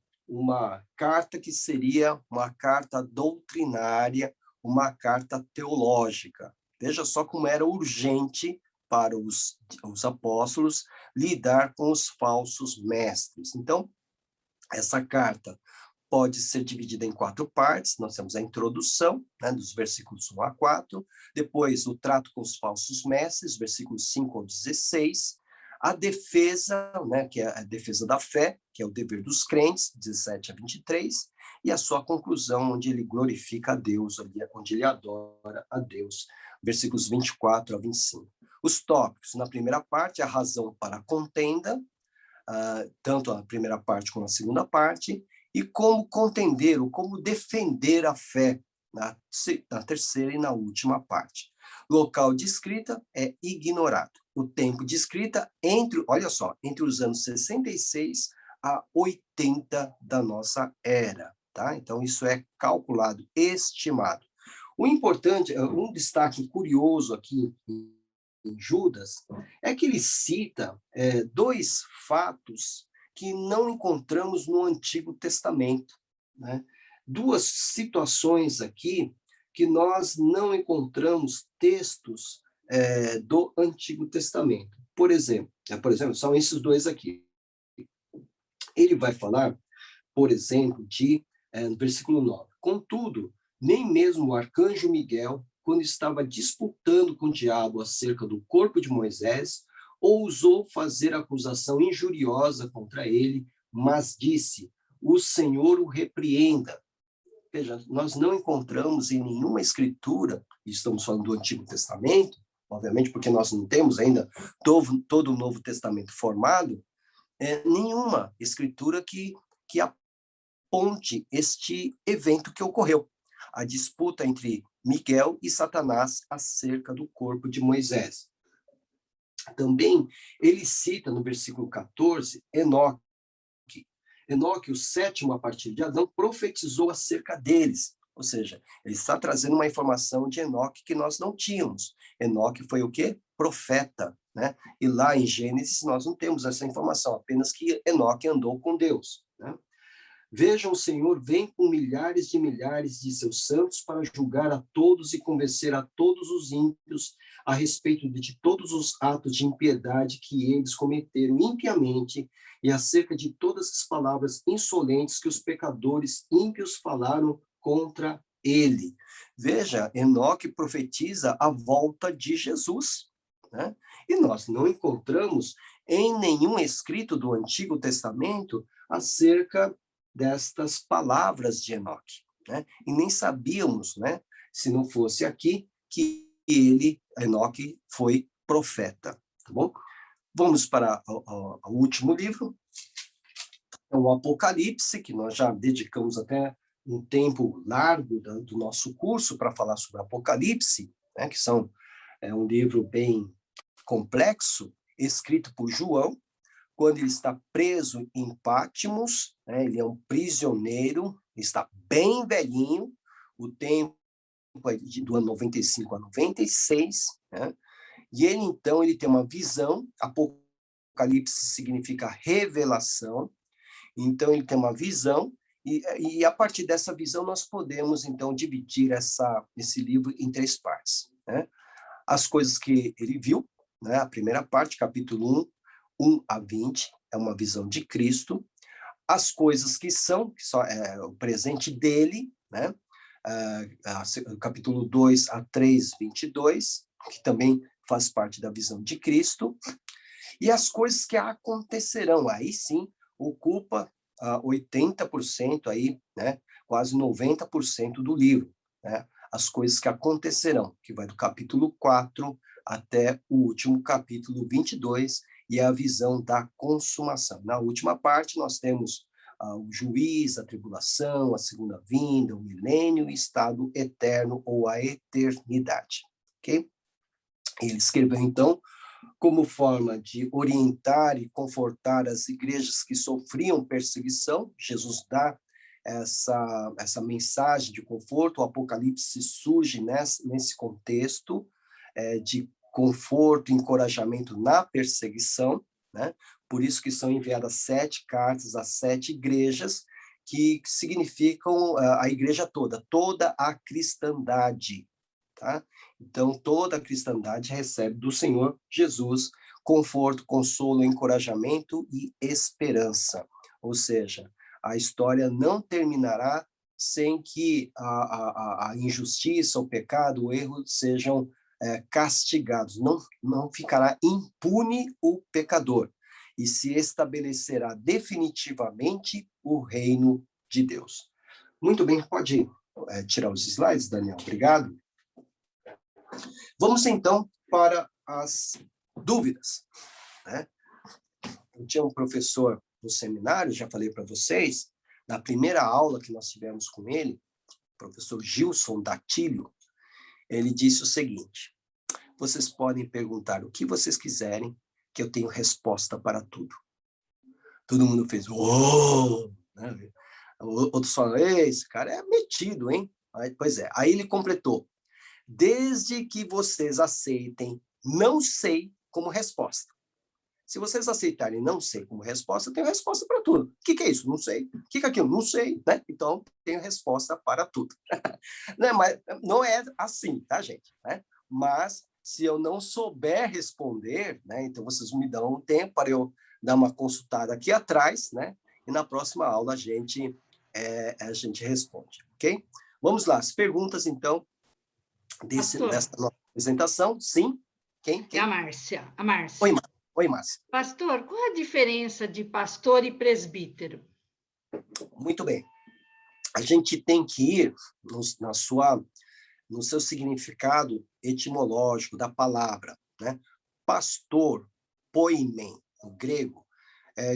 carta que seria uma carta doutrinária, uma carta teológica. Veja só como era urgente para os apóstolos lidar com os falsos mestres. Então, essa carta pode ser dividida em 4 partes. Nós temos a introdução, né, dos versículos 1 a 4, depois o trato com os falsos mestres, versículos 5 ao 16, a defesa, né, que é a defesa da fé, que é o dever dos crentes, 17 a 23, e a sua conclusão, onde ele glorifica a Deus, onde ele adora a Deus, versículos 24 a 25. Os tópicos, na primeira parte, a razão para a contenda, tanto a primeira parte como a segunda parte, e como contender, ou como defender a fé, na terceira e na última parte. Local de escrita é ignorado. O tempo de escrita, olha só, entre os anos 66 a 80 da nossa era. Tá? Então, isso é calculado, estimado. O importante, um destaque curioso aqui em Judas, é que ele cita 2 fatos que não encontramos no Antigo Testamento, né? 2 situações aqui que nós não encontramos textos do Antigo Testamento. Por exemplo, são esses 2 aqui. Ele vai falar, por exemplo, no versículo 9. Contudo, nem mesmo o arcanjo Miguel, quando estava disputando com o diabo acerca do corpo de Moisés, ousou fazer acusação injuriosa contra ele, mas disse: o Senhor o repreenda. Veja, nós não encontramos em nenhuma escritura, e estamos falando do Antigo Testamento, obviamente porque nós não temos ainda todo o Novo Testamento formado, nenhuma escritura que aponte este evento que ocorreu, a disputa entre Miguel e Satanás acerca do corpo de Moisés. Também ele cita no versículo 14 Enoque. Enoque, o 7º a partir de Adão, profetizou acerca deles. Ou seja, ele está trazendo uma informação de Enoque que nós não tínhamos. Enoque foi o quê? Profeta, né? E lá em Gênesis nós não temos essa informação, apenas que Enoque andou com Deus, né? Vejam, o Senhor vem com milhares de seus santos para julgar a todos e convencer a todos os ímpios a respeito de todos os atos de impiedade que eles cometeram impiamente e acerca de todas as palavras insolentes que os pecadores ímpios falaram contra ele. Veja, Enoque profetiza a volta de Jesus, né? E nós não encontramos em nenhum escrito do Antigo Testamento acerca destas palavras de Enoque, né? E nem sabíamos, né, se não fosse aqui, que Enoque, foi profeta, tá bom? Vamos para o último livro, é o Apocalipse, que nós já dedicamos até um tempo largo do nosso curso para falar sobre Apocalipse, né, que é um livro bem complexo, escrito por João, quando ele está preso em Patmos, né, ele é um prisioneiro, está bem velhinho, o tempo é do ano 95 a 96, né, e ele tem uma visão, Apocalipse significa revelação, então ele tem uma visão, e a partir dessa visão nós podemos, então, dividir esse livro em três partes, né? As coisas que ele viu, né? A primeira parte, capítulo 1 a 20, é uma visão de Cristo. As coisas que são o presente dele, né? Capítulo 2 a 3, 22, que também faz parte da visão de Cristo. E as coisas que acontecerão, aí sim, ocupa 80%, aí, né? Quase 90% do livro, né? As coisas que acontecerão, que vai do capítulo 4 até o último capítulo 22, e é a visão da consumação. Na última parte, nós temos o juiz, a tribulação, a segunda vinda, o milênio, o estado eterno ou a eternidade. Ok? Ele escreveu, então, como forma de orientar e confortar as igrejas que sofriam perseguição. Jesus dá essa mensagem de conforto. O Apocalipse surge nesse contexto de conforto e encorajamento na perseguição, né? Por isso que são enviadas 7 cartas às 7 igrejas, que significam a igreja toda a cristandade, tá? Então, toda a cristandade recebe do Senhor Jesus conforto, consolo, encorajamento e esperança. Ou seja, a história não terminará sem que a injustiça, o pecado, o erro sejam castigados. Não ficará impune o pecador e se estabelecerá definitivamente o reino de Deus. Muito bem, pode tirar os slides, Daniel. Obrigado. Vamos, então, para as dúvidas, né? Eu tinha um professor no seminário, já falei para vocês, na primeira aula que nós tivemos com ele, o professor Gilson Datilho, ele disse o seguinte: vocês podem perguntar o que vocês quiserem, que eu tenho resposta para tudo. Todo mundo fez, uou! Né? Outros falam, esse cara é metido, hein? Pois é. Aí ele completou: desde que vocês aceitem não sei como resposta. Se vocês aceitarem não sei como resposta, eu tenho resposta para tudo. O que é isso? Não sei. O que é aquilo? Não sei. Né? Então, tenho resposta para tudo. Né? Mas não é assim, tá, gente? Né? Mas, se eu não souber responder, né, então vocês me dão um tempo para eu dar uma consultada aqui atrás, né? E na próxima aula a gente responde, ok? Vamos lá, as perguntas, então, dessa nossa apresentação. Sim? Quem? É a Márcia. Oi, Márcia. Pastor, qual a diferença de pastor e presbítero? Muito bem. A gente tem que ir no seu significado etimológico da palavra, né? Pastor, poimen, no grego,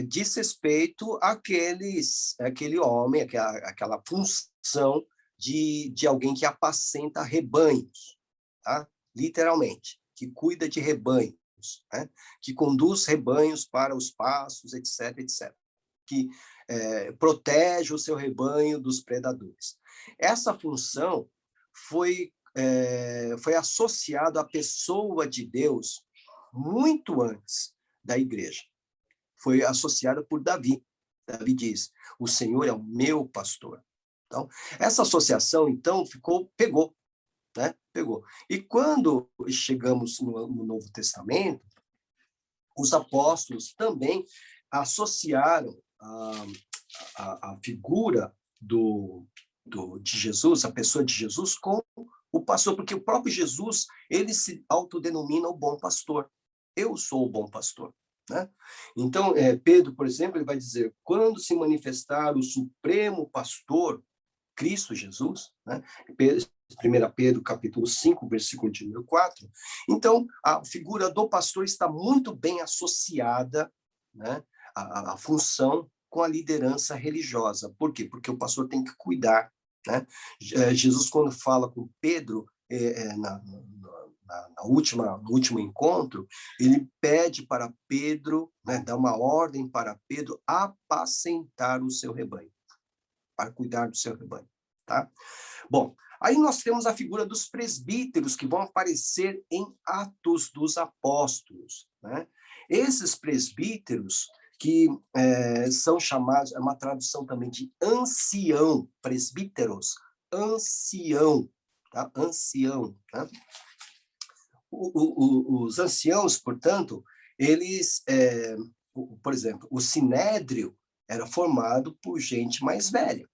diz respeito àquele homem, aquela função de alguém que apacenta rebanhos, tá? Literalmente, que cuida de rebanhos, né? Que conduz rebanhos para os pastos, etc., etc., que protege o seu rebanho dos predadores. Essa função foi associada à pessoa de Deus muito antes da igreja. Foi associada por Davi. Davi diz: o Senhor é o meu pastor. Então, essa associação, então, pegou, né? Pegou. E quando chegamos no Novo Testamento, os apóstolos também associaram a figura de Jesus, a pessoa de Jesus, com o pastor, porque o próprio Jesus, ele se autodenomina o bom pastor. Eu sou o bom pastor. Né? Então, Pedro, por exemplo, ele vai dizer: quando se manifestar o supremo pastor, Cristo Jesus, né? 1 Pedro, capítulo 5, versículo de número 4. Então, a figura do pastor está muito bem associada, né, à função com a liderança religiosa. Por quê? Porque o pastor tem que cuidar. Né? Jesus, quando fala com Pedro, no último encontro, ele pede para Pedro, né, dá uma ordem para Pedro apacentar o seu rebanho, para cuidar do seu rebanho. Tá? Bom, aí nós temos a figura dos presbíteros, que vão aparecer em Atos dos Apóstolos. Né? Esses presbíteros, que são chamados, é uma tradução também de ancião, presbíteros, ancião, tá? Ancião. Né? Os anciãos, portanto, eles, por exemplo, o sinédrio era formado por gente mais velha.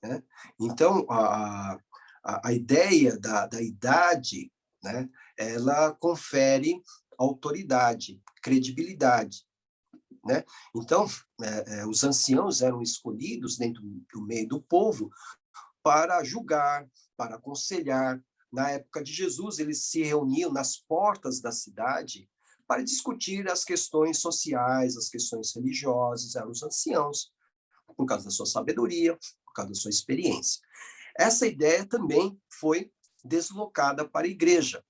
Né? Então, a ideia da idade, né, ela confere autoridade, credibilidade. Né? Então, os anciãos eram escolhidos dentro do meio do povo para julgar, para aconselhar. Na época de Jesus, eles se reuniam nas portas da cidade para discutir as questões sociais, as questões religiosas. Eram os anciãos, por causa da sua sabedoria, por causa da sua experiência. Essa ideia também foi deslocada para a igreja.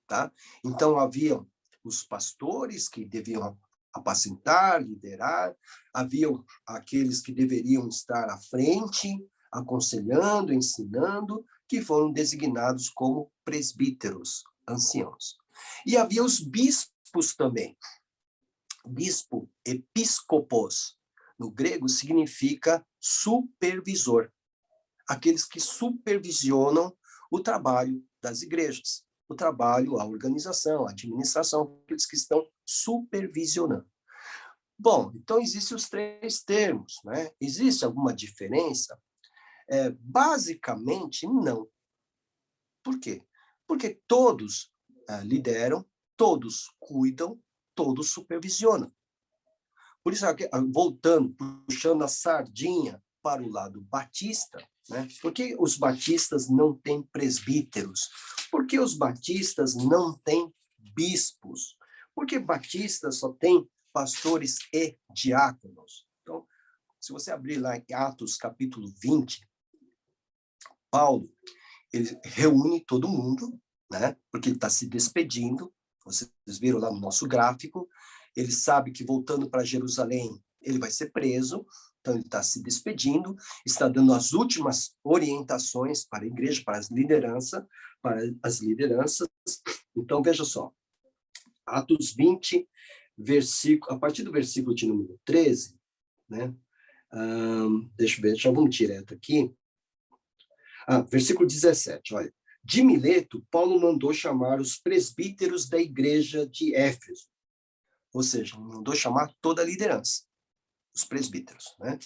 Tá? Então, haviam os pastores que deviam apacentar, liderar, haviam aqueles que deveriam estar à frente, aconselhando, ensinando, que foram designados como presbíteros, anciãos. E havia os bispos também. Bispo, episcopos, no grego significa supervisor. Aqueles que supervisionam o trabalho das igrejas, o trabalho, a organização, a administração, aqueles que estão supervisionando. Bom, então existem os três termos, né? Existe alguma diferença? Basicamente, não. Por quê? Porque todos lideram, todos cuidam, todos supervisionam. Por isso, voltando, puxando a sardinha para o lado batista, né? Por que os batistas não têm presbíteros? Por que os batistas não têm bispos? Porque batistas só têm pastores e diáconos. Então, se você abrir lá em Atos, capítulo 20, Paulo, ele reúne todo mundo, né? Porque ele está se despedindo. Vocês viram lá no nosso gráfico. Ele sabe que, voltando para Jerusalém, ele vai ser preso. Então, ele está se despedindo, está dando as últimas orientações para a igreja, para as lideranças. Então, veja só. Atos 20, a partir do versículo de número 13, né? Deixa eu ver, já vamos direto aqui. Versículo 17, olha. De Mileto, Paulo mandou chamar os presbíteros da igreja de Éfeso. Ou seja, mandou chamar toda a liderança, os presbíteros. Né?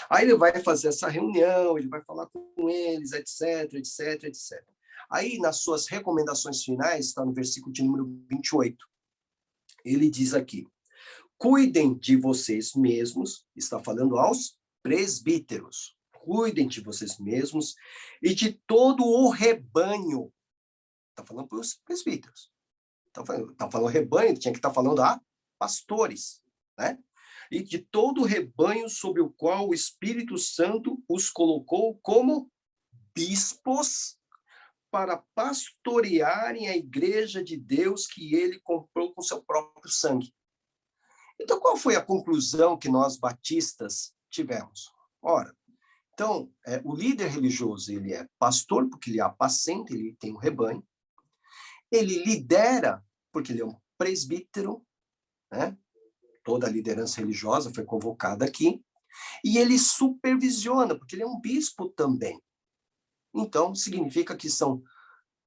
Aí ele vai fazer essa reunião, ele vai falar com eles, etc, etc, etc. Aí, nas suas recomendações finais, está no versículo de número 28. Ele diz aqui: cuidem de vocês mesmos, está falando aos presbíteros, cuidem de vocês mesmos e de todo o rebanho. Está falando para os presbíteros. Está falando rebanho, tinha que estar falando a pastores, né? E de todo o rebanho sobre o qual o Espírito Santo os colocou como bispos para pastorearem a igreja de Deus que ele comprou com seu próprio sangue. Então, qual foi a conclusão que nós batistas tivemos? Ora, então, o líder religioso, ele é pastor porque ele apacenta, ele tem um rebanho. Ele lidera porque ele é um presbítero, né? Toda a liderança religiosa foi convocada aqui, E ele supervisiona, porque ele é um bispo também. Então, significa que são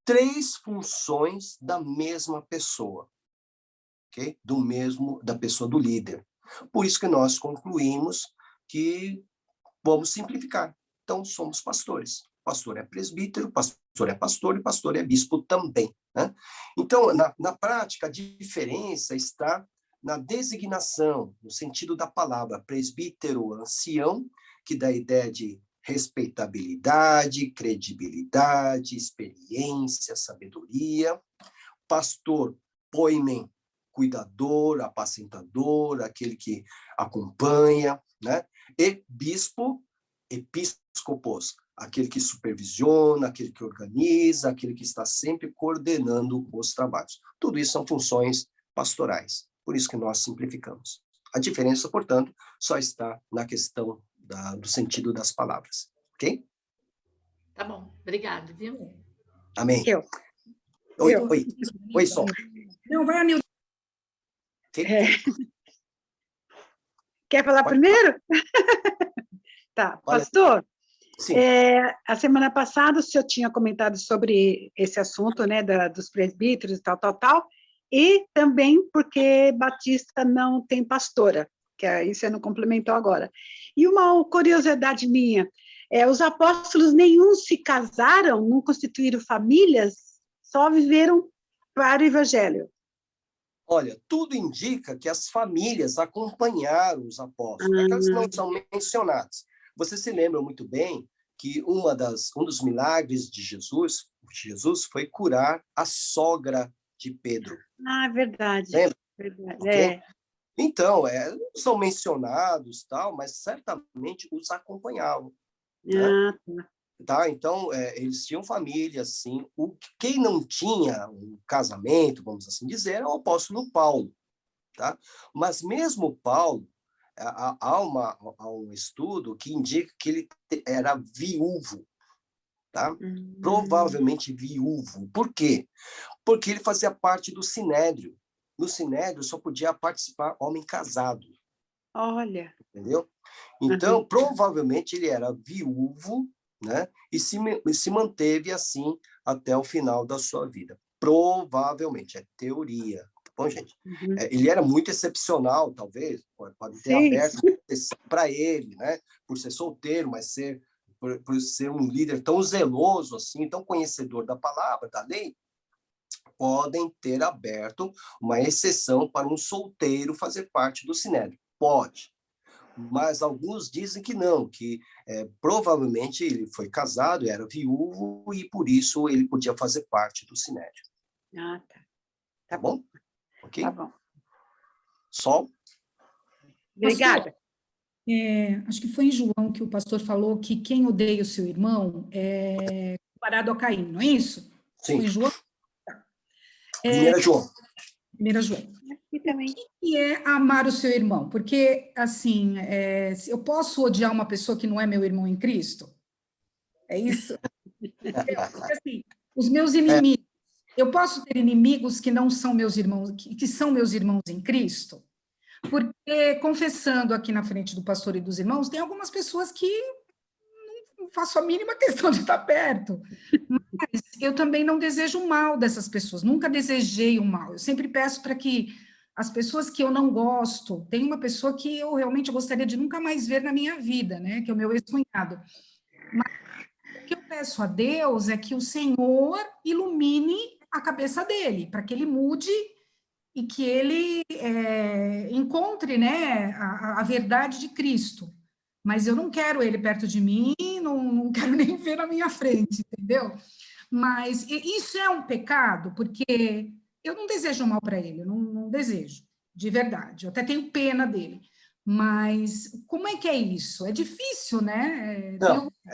3 funções da mesma pessoa, ok? Da pessoa do líder. Por isso que nós concluímos que vamos simplificar. Então, somos pastores. Pastor é presbítero, pastor é pastor e pastor é bispo também, né? Então, na prática, a diferença está na designação, no sentido da palavra presbítero, ancião, que dá a ideia de respeitabilidade, credibilidade, experiência, sabedoria. Pastor, poimen, cuidador, apacentador, aquele que acompanha, né? E bispo, episcopos, aquele que supervisiona, aquele que organiza, aquele que está sempre coordenando os trabalhos. Tudo isso são funções pastorais. Por isso que nós simplificamos. A diferença, portanto, só está na questão do sentido das palavras. Ok? Tá bom, obrigado, viu? Amém. Eu. Oi, Sol. Não, vai a Nilda. Okay? Quer falar primeiro? Tá, pastor. Sim. A semana passada o senhor tinha comentado sobre esse assunto, né, dos presbíteros e tal, e também porque Batista não tem pastora, que aí você não complementou agora. E uma curiosidade minha, os apóstolos nenhum se casaram, não constituíram famílias, só viveram para o evangelho. Olha, tudo indica que as famílias acompanharam os apóstolos, aquelas que não são mencionadas. Você se lembra muito bem que um dos milagres de Jesus foi curar a sogra de Pedro. Ah, verdade. Lembra? Verdade. Okay? Então, não são mencionados, tal, mas certamente os acompanhavam. Né? Tá? Então, eles tinham família, assim. Quem não tinha um casamento, vamos assim dizer, era o apóstolo Paulo. Tá? Mas mesmo Paulo, há um estudo que indica que ele era viúvo. Tá? Provavelmente viúvo. Por quê? Porque ele fazia parte do Sinédrio. No Sinédrio só podia participar homem casado. Olha. Entendeu? Então, provavelmente ele era viúvo, né? E se manteve assim até o final da sua vida. Provavelmente, é teoria. Tá bom, gente? Ele era muito excepcional, talvez, pode ter aberto para ele, né? Por ser solteiro, mas por ser um líder tão zeloso, assim, tão conhecedor da palavra, da lei, podem ter aberto uma exceção para um solteiro fazer parte do Sinédrio. Pode. Mas alguns dizem que não, que provavelmente ele foi casado, era viúvo, e por isso ele podia fazer parte do Sinédrio. Ah, tá. Tá bom? Ok? Tá bom. Sol? Obrigada. Acho que foi em João que o pastor falou que quem odeia o seu irmão é comparado a Caim, não é isso? Sim. Foi em João? 1 João. 1 João. E também. O que é amar o seu irmão? Porque, assim, eu posso odiar uma pessoa que não é meu irmão em Cristo? É isso? Porque, assim, os meus inimigos, eu posso ter inimigos que não são meus irmãos, que são meus irmãos em Cristo? Porque, confessando aqui na frente do pastor e dos irmãos, tem algumas pessoas que não faço a mínima questão de estar perto. Mas eu também não desejo o mal dessas pessoas, nunca desejei o mal. Eu sempre peço para que as pessoas que eu não gosto, tem uma pessoa que eu realmente gostaria de nunca mais ver na minha vida, né? Que é o meu ex-cunhado. Mas o que eu peço a Deus é que o Senhor ilumine a cabeça dele, para que ele mude e que ele encontre, né, a verdade de Cristo. Mas eu não quero ele perto de mim, não quero nem ver na minha frente, entendeu? Mas isso é um pecado, porque eu não desejo mal para ele, eu não desejo, de verdade. Eu até tenho pena dele. Mas como é que é isso? É difícil, né? Não, é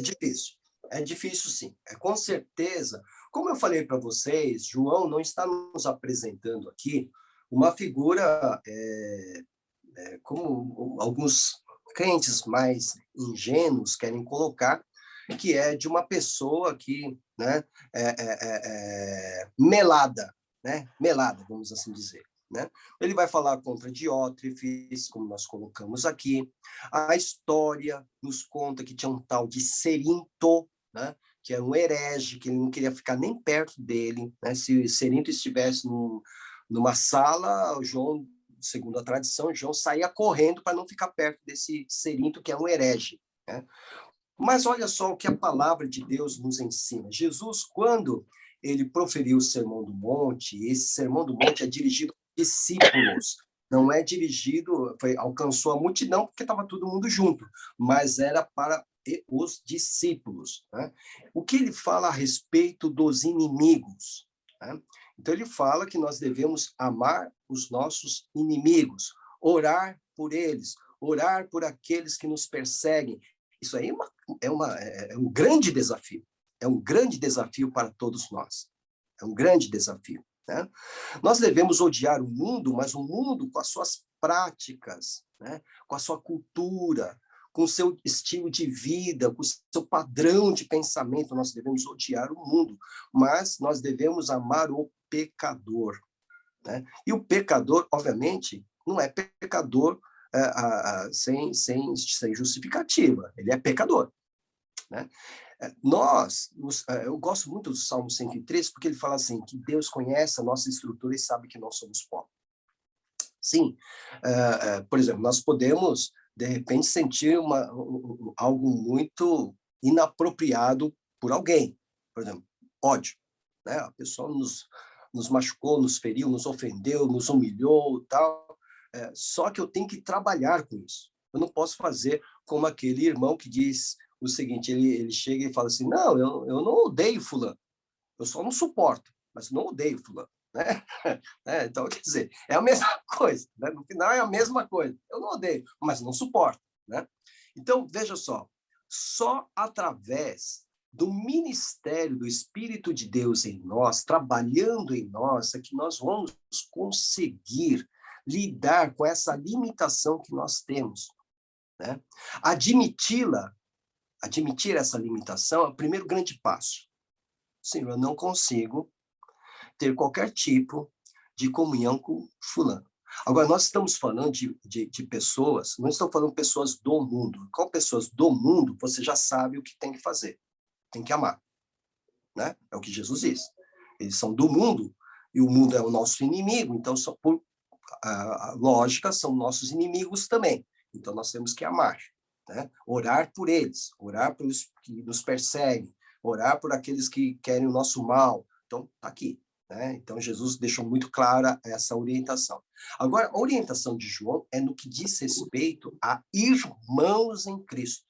difícil. É difícil, sim. Com certeza. Como eu falei para vocês, João não está nos apresentando aqui uma figura como alguns crentes mais ingênuos querem colocar, que é de uma pessoa que, né, melada, né? Melada, vamos assim dizer. né? Ele vai falar contra Diótrefes, como nós colocamos aqui. A história nos conta que tinha um tal de Cerinto, né? Que era um herege, que ele não queria ficar nem perto dele, né? Se Cerinto estivesse numa sala, João, segundo a tradição, João saía correndo para não ficar perto desse Cerinto, que é um herege, né? Mas olha só o que a palavra de Deus nos ensina. Jesus, quando ele proferiu o Sermão do Monte, esse Sermão do Monte é dirigido a discípulos, não é dirigido, alcançou a multidão porque estava todo mundo junto, mas era para os discípulos, né? O que ele fala a respeito dos inimigos, né? Então ele fala que nós devemos amar os nossos inimigos, orar por eles, orar por aqueles que nos perseguem. Isso aí é um grande desafio. É um grande desafio para todos nós. É um grande desafio, né? Nós devemos odiar o mundo, mas o mundo com as suas práticas, né? Com a sua cultura, com o seu estilo de vida, com o seu padrão de pensamento. Nós devemos odiar o mundo, mas nós devemos amar o pecador, né? E o pecador, obviamente, não é pecador sem justificativa. Ele é pecador, né? Eu gosto muito do Salmo 103, porque ele fala assim, que Deus conhece a nossa estrutura e sabe que nós somos pó. Sim, por exemplo, nós podemos, de repente, sentir algo muito inapropriado por alguém. Por exemplo, ódio, né? A pessoa nos machucou, nos feriu, nos ofendeu, nos humilhou, tal. Só que eu tenho que trabalhar com isso. Eu não posso fazer como aquele irmão que diz o seguinte, ele chega e fala assim, não, eu não odeio fulano, eu só não suporto, mas não odeio fulano, né? Então, quer dizer, é a mesma coisa, né? No final é a mesma coisa. Eu não odeio, mas não suporto, né? Então, veja só através do ministério do Espírito de Deus em nós, trabalhando em nós, é que nós vamos conseguir lidar com essa limitação que nós temos, né? Admitir essa limitação é o primeiro grande passo. Senhor, eu não consigo ter qualquer tipo de comunhão com fulano. Agora, nós estamos falando de pessoas, não estou falando de pessoas do mundo. Com pessoas do mundo, você já sabe o que tem que fazer. Tem que amar, né? É o que Jesus diz. Eles são do mundo, e o mundo é o nosso inimigo, então, por lógica, são nossos inimigos também. Então, nós temos que amar, né? Orar por eles, orar pelos que nos perseguem, orar por aqueles que querem o nosso mal. Então, está aqui, né? Então, Jesus deixou muito clara essa orientação. Agora, a orientação de João é no que diz respeito a irmãos em Cristo,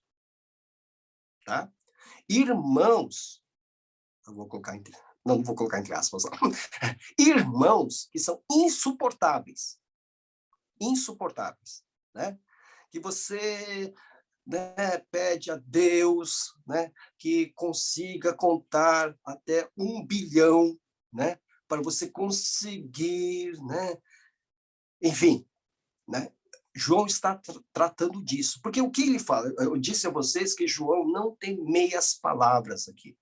tá? Irmãos, eu vou colocar não vou colocar entre aspas, não. Irmãos que são insuportáveis, né? Que você, né, pede a Deus, né, que consiga contar até 1 bilhão, né, para você conseguir, né, enfim, né? João está tratando disso, porque o que ele fala? Eu disse a vocês que João não tem meias palavras aqui.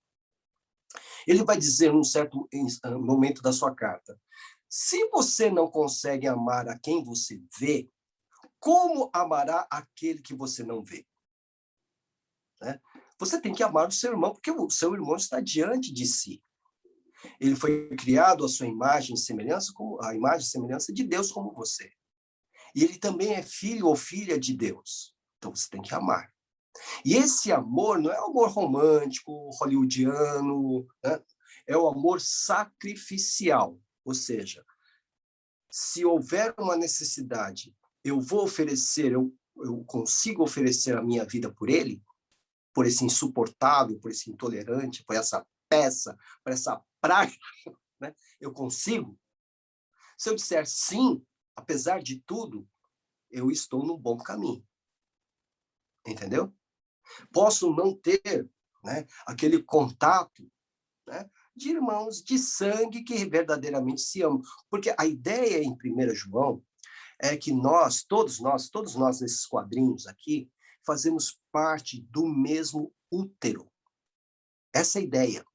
Ele vai dizer num certo momento da sua carta, se você não consegue amar a quem você vê, como amará aquele que você não vê? Né? Você tem que amar o seu irmão, porque o seu irmão está diante de si. Ele foi criado à sua imagem e semelhança, a imagem e semelhança de Deus como você. E ele também é filho ou filha de Deus. Então você tem que amar. E esse amor não é um amor romântico, hollywoodiano, né? É o amor sacrificial. Ou seja, se houver uma necessidade, eu vou oferecer, eu consigo oferecer a minha vida por ele, por esse insuportável, por esse intolerante, por essa peça, por essa praga, né? Eu consigo? Se eu disser sim, apesar de tudo, eu estou no bom caminho. Entendeu? Posso não ter, né, aquele contato, né, de irmãos de sangue que verdadeiramente se amam. Porque a ideia em 1 João é que todos nós nesses quadrinhos aqui, fazemos parte do mesmo útero. Essa é a ideia.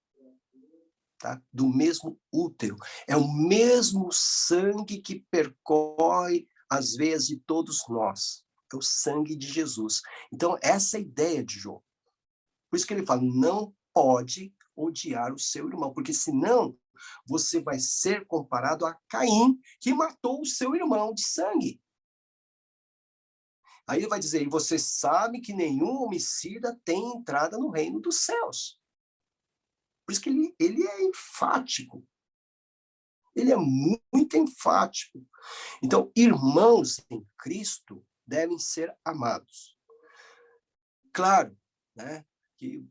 tá? Do mesmo útero. É o mesmo sangue que percorre as veias de todos nós. É o sangue de Jesus. Então, essa é a ideia de João. Por isso que ele fala, não pode odiar o seu irmão, porque senão você vai ser comparado a Caim, que matou o seu irmão de sangue. Aí ele vai dizer, e você sabe que nenhum homicida tem entrada no reino dos céus. Por isso que ele é enfático. Ele é muito enfático. Então, irmãos em Cristo devem ser amados. Claro, né, que,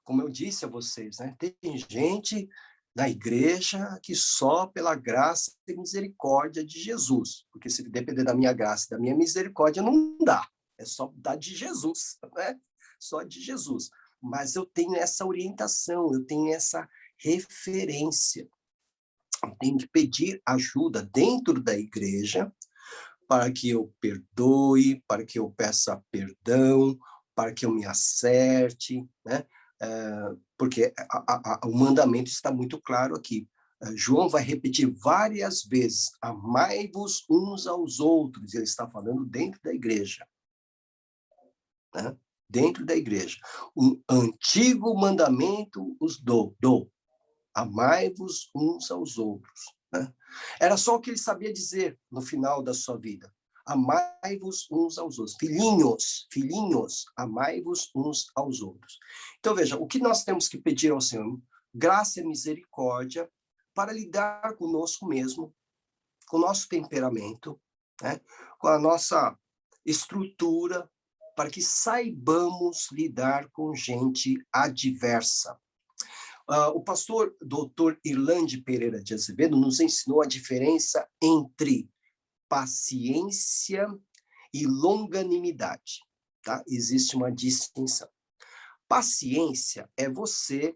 como eu disse a vocês, né, tem gente na igreja que só pela graça e misericórdia de Jesus, porque se depender da minha graça e da minha misericórdia, não dá. É só dar de Jesus, né? Só de Jesus. Mas eu tenho essa orientação, eu tenho essa referência. Eu tenho que pedir ajuda dentro da igreja para que eu perdoe, para que eu peça perdão, para que eu me acerte, né? Porque o mandamento está muito claro aqui. João vai repetir várias vezes, amai-vos uns aos outros. Ele está falando dentro da igreja. Né? Dentro da igreja. Um antigo mandamento os dou. Amai-vos uns aos outros. Né? Era só o que ele sabia dizer no final da sua vida. Amai-vos uns aos outros. Filhinhos, amai-vos uns aos outros. Então, veja, o que nós temos que pedir ao Senhor? Graça e misericórdia para lidar conosco mesmo, com o nosso temperamento, né? Com a nossa estrutura, para que saibamos lidar com gente adversa. O pastor Dr. Irlande Pereira de Azevedo nos ensinou a diferença entre paciência e longanimidade, tá? Existe uma distinção. Paciência é você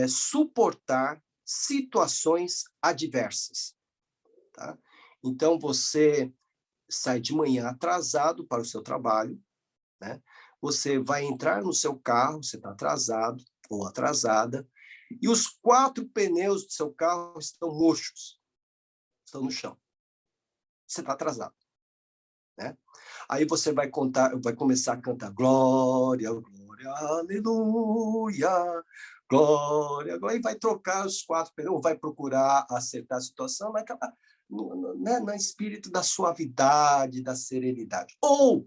suportar situações adversas, tá? Então, você sai de manhã atrasado para o seu trabalho, né? Você vai entrar no seu carro, você está atrasado ou atrasada, e os 4 pneus do seu carro estão murchos, estão no chão. Você está atrasado, né? Aí você vai começar a cantar glória, glória, aleluia, glória, glória, e vai trocar os 4 pneus, ou vai procurar acertar a situação no espírito da suavidade, da serenidade. Ou,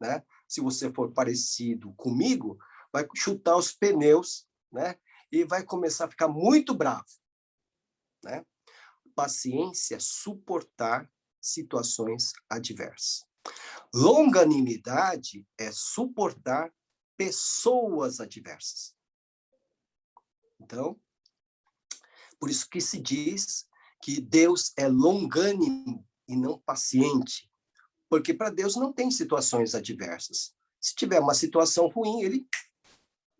né, se você for parecido comigo, vai chutar os pneus, né, e vai começar a ficar muito bravo, né? Paciência, suportar situações adversas. Longanimidade é suportar pessoas adversas. Então, por isso que se diz que Deus é longânimo e não paciente, porque para Deus não tem situações adversas. Se tiver uma situação ruim, ele,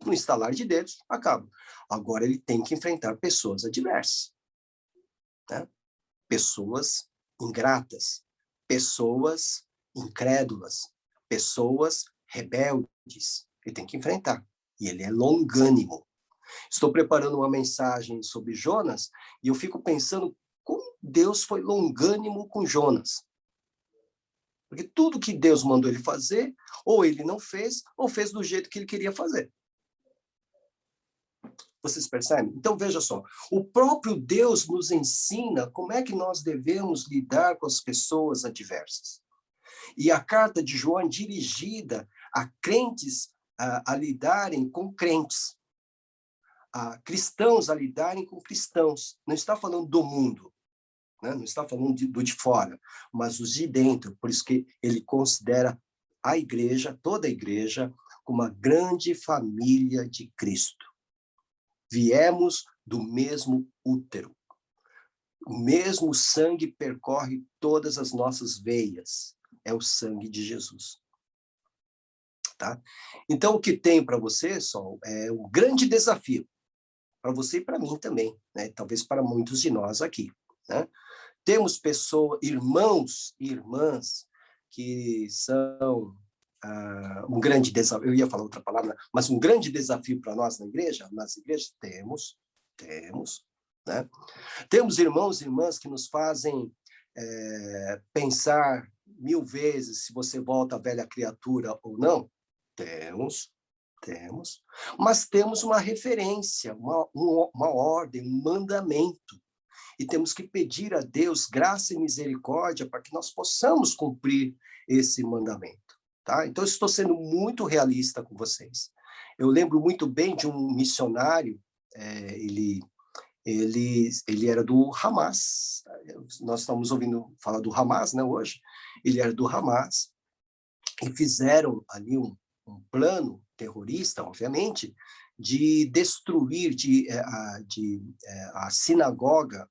no estalar de dedos, acaba. Agora ele tem que enfrentar pessoas adversas, né? Pessoas ingratas, pessoas incrédulas, pessoas rebeldes. Ele tem que enfrentar. E ele é longânimo. Estou preparando uma mensagem sobre Jonas e eu fico pensando como Deus foi longânimo com Jonas. Porque tudo que Deus mandou ele fazer, ou ele não fez, ou fez do jeito que ele queria fazer. Vocês percebem? Então, veja só, o próprio Deus nos ensina como é que nós devemos lidar com as pessoas adversas. E a carta de João é dirigida a crentes a lidarem com crentes, a cristãos a lidarem com cristãos. Não está falando do mundo, né? Não está falando do de fora, mas os de dentro. Por isso que ele considera a igreja, toda a igreja, como uma grande família de Cristo. Viemos do mesmo útero. O mesmo sangue percorre todas as nossas veias. É o sangue de Jesus. Tá? Então, o que tem para você, Sol, é um grande desafio. Para você e para mim também, né? Talvez para muitos de nós aqui, né? Temos pessoas, irmãos e irmãs, que são um grande desafio, eu ia falar outra palavra, mas um grande desafio para nós na igreja, nas igrejas temos, Temos, né? Temos irmãos e irmãs que nos fazem pensar 1000 vezes se você volta a velha criatura ou não? Temos. Mas temos uma referência, uma ordem, um mandamento. E temos que pedir a Deus graça e misericórdia para que nós possamos cumprir esse mandamento. Tá? Então, eu estou sendo muito realista com vocês. Eu lembro muito bem de um missionário, ele era do Hamas. Nós estamos ouvindo falar do Hamas, né, hoje. Ele era do Hamas. E fizeram ali um plano terrorista, obviamente, de destruir a sinagoga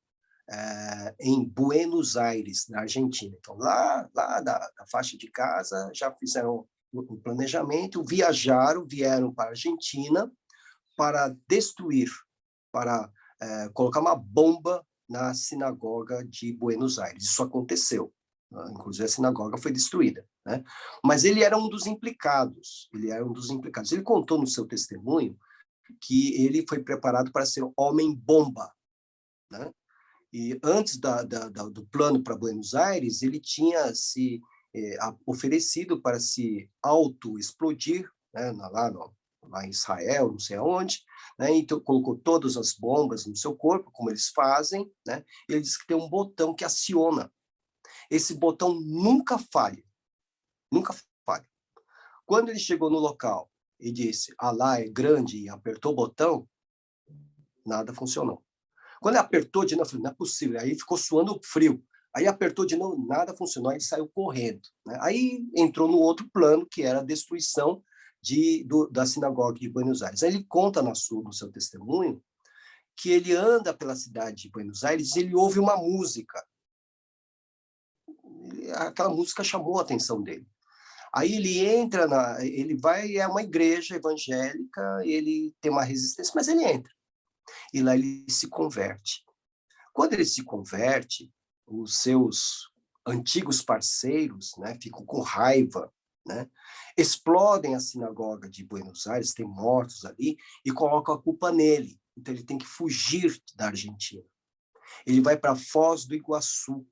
em Buenos Aires, na Argentina. Então, lá da faixa de Gaza, já fizeram o planejamento, vieram para a Argentina para destruir, para colocar uma bomba na sinagoga de Buenos Aires. Isso aconteceu. Inclusive, a sinagoga foi destruída, né? Mas ele era um dos implicados. Ele contou no seu testemunho que ele foi preparado para ser homem-bomba, né? E antes do plano para Buenos Aires, ele tinha se oferecido para se auto-explodir, né? Lá em Israel, não sei aonde, né? Então colocou todas as bombas no seu corpo, como eles fazem, né? Ele disse que tem um botão que aciona. Esse botão nunca falha. Nunca falha. Quando ele chegou no local e disse, Alá é grande, e apertou o botão, nada funcionou. Quando ele apertou de novo, eu falei, não é possível. Aí ficou suando frio. Aí apertou de novo, nada funcionou, aí saiu correndo, né? Aí entrou no outro plano, que era a destruição da sinagoga de Buenos Aires. Aí ele conta no seu testemunho que ele anda pela cidade de Buenos Aires e ele ouve uma música. Aquela música chamou a atenção dele. Aí ele entra, ele vai, é uma igreja evangélica, ele tem uma resistência, mas ele entra. E lá ele se converte. Quando ele se converte, os seus antigos parceiros, né, ficam com raiva, né, explodem a sinagoga de Buenos Aires, tem mortos ali, e colocam a culpa nele. Então ele tem que fugir da Argentina. Ele vai para Foz do Iguaçu.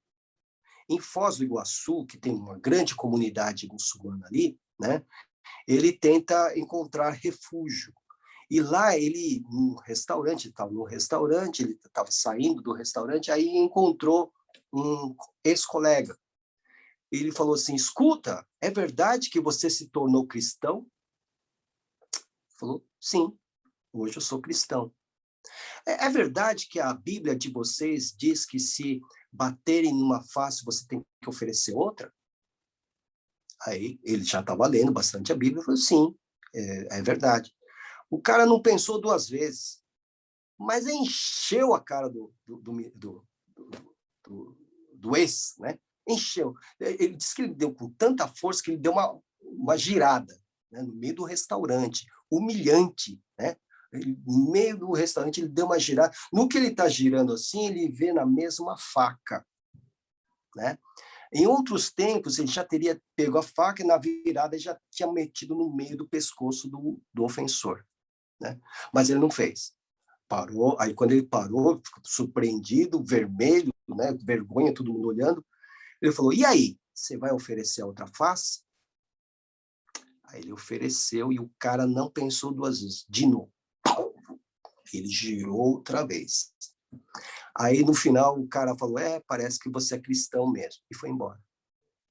Em Foz do Iguaçu, que tem uma grande comunidade muçulmana ali, né, ele tenta encontrar refúgio. E lá ele, ele estava saindo do restaurante, aí encontrou um ex-colega. Ele falou assim, escuta, é verdade que você se tornou cristão? Ele falou, sim, hoje eu sou cristão. É verdade que a Bíblia de vocês diz que se baterem numa face, você tem que oferecer outra? Aí ele já estava lendo bastante a Bíblia, falou, sim, é verdade. O cara não pensou 2 vezes, mas encheu a cara do ex, né? Encheu. Ele disse que ele deu com tanta força que ele deu uma girada, né? No meio do restaurante, humilhante, né? No meio do restaurante ele deu uma girada. No que ele está girando assim, ele vê na mesa uma faca, né? Em outros tempos, ele já teria pego a faca e na virada ele já tinha metido no meio do pescoço do ofensor, né? Mas ele não fez. Parou, aí quando ele parou, surpreendido, vermelho, né? Vergonha, todo mundo olhando, ele falou, e aí, você vai oferecer a outra face? Aí ele ofereceu e o cara não pensou 2 vezes. De novo. Ele girou outra vez. Aí, no final, o cara falou, parece que você é cristão mesmo. E foi embora.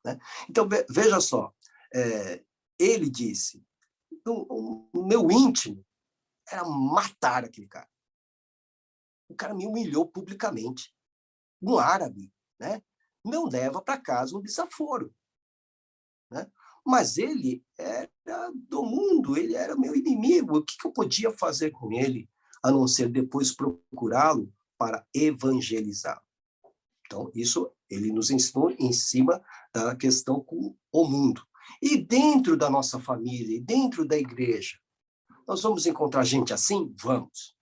Né? Então, veja só. Ele disse, o meu íntimo era matar aquele cara. O cara me humilhou publicamente. Um árabe, né? Não leva para casa um desaforo. Né? Mas ele era do mundo, ele era meu inimigo. O que eu podia fazer com ele, a não ser depois procurá-lo para evangelizá-lo? Então, isso ele nos ensinou em cima da questão com o mundo. E dentro da nossa família, e dentro da igreja, nós vamos encontrar gente assim? Vamos.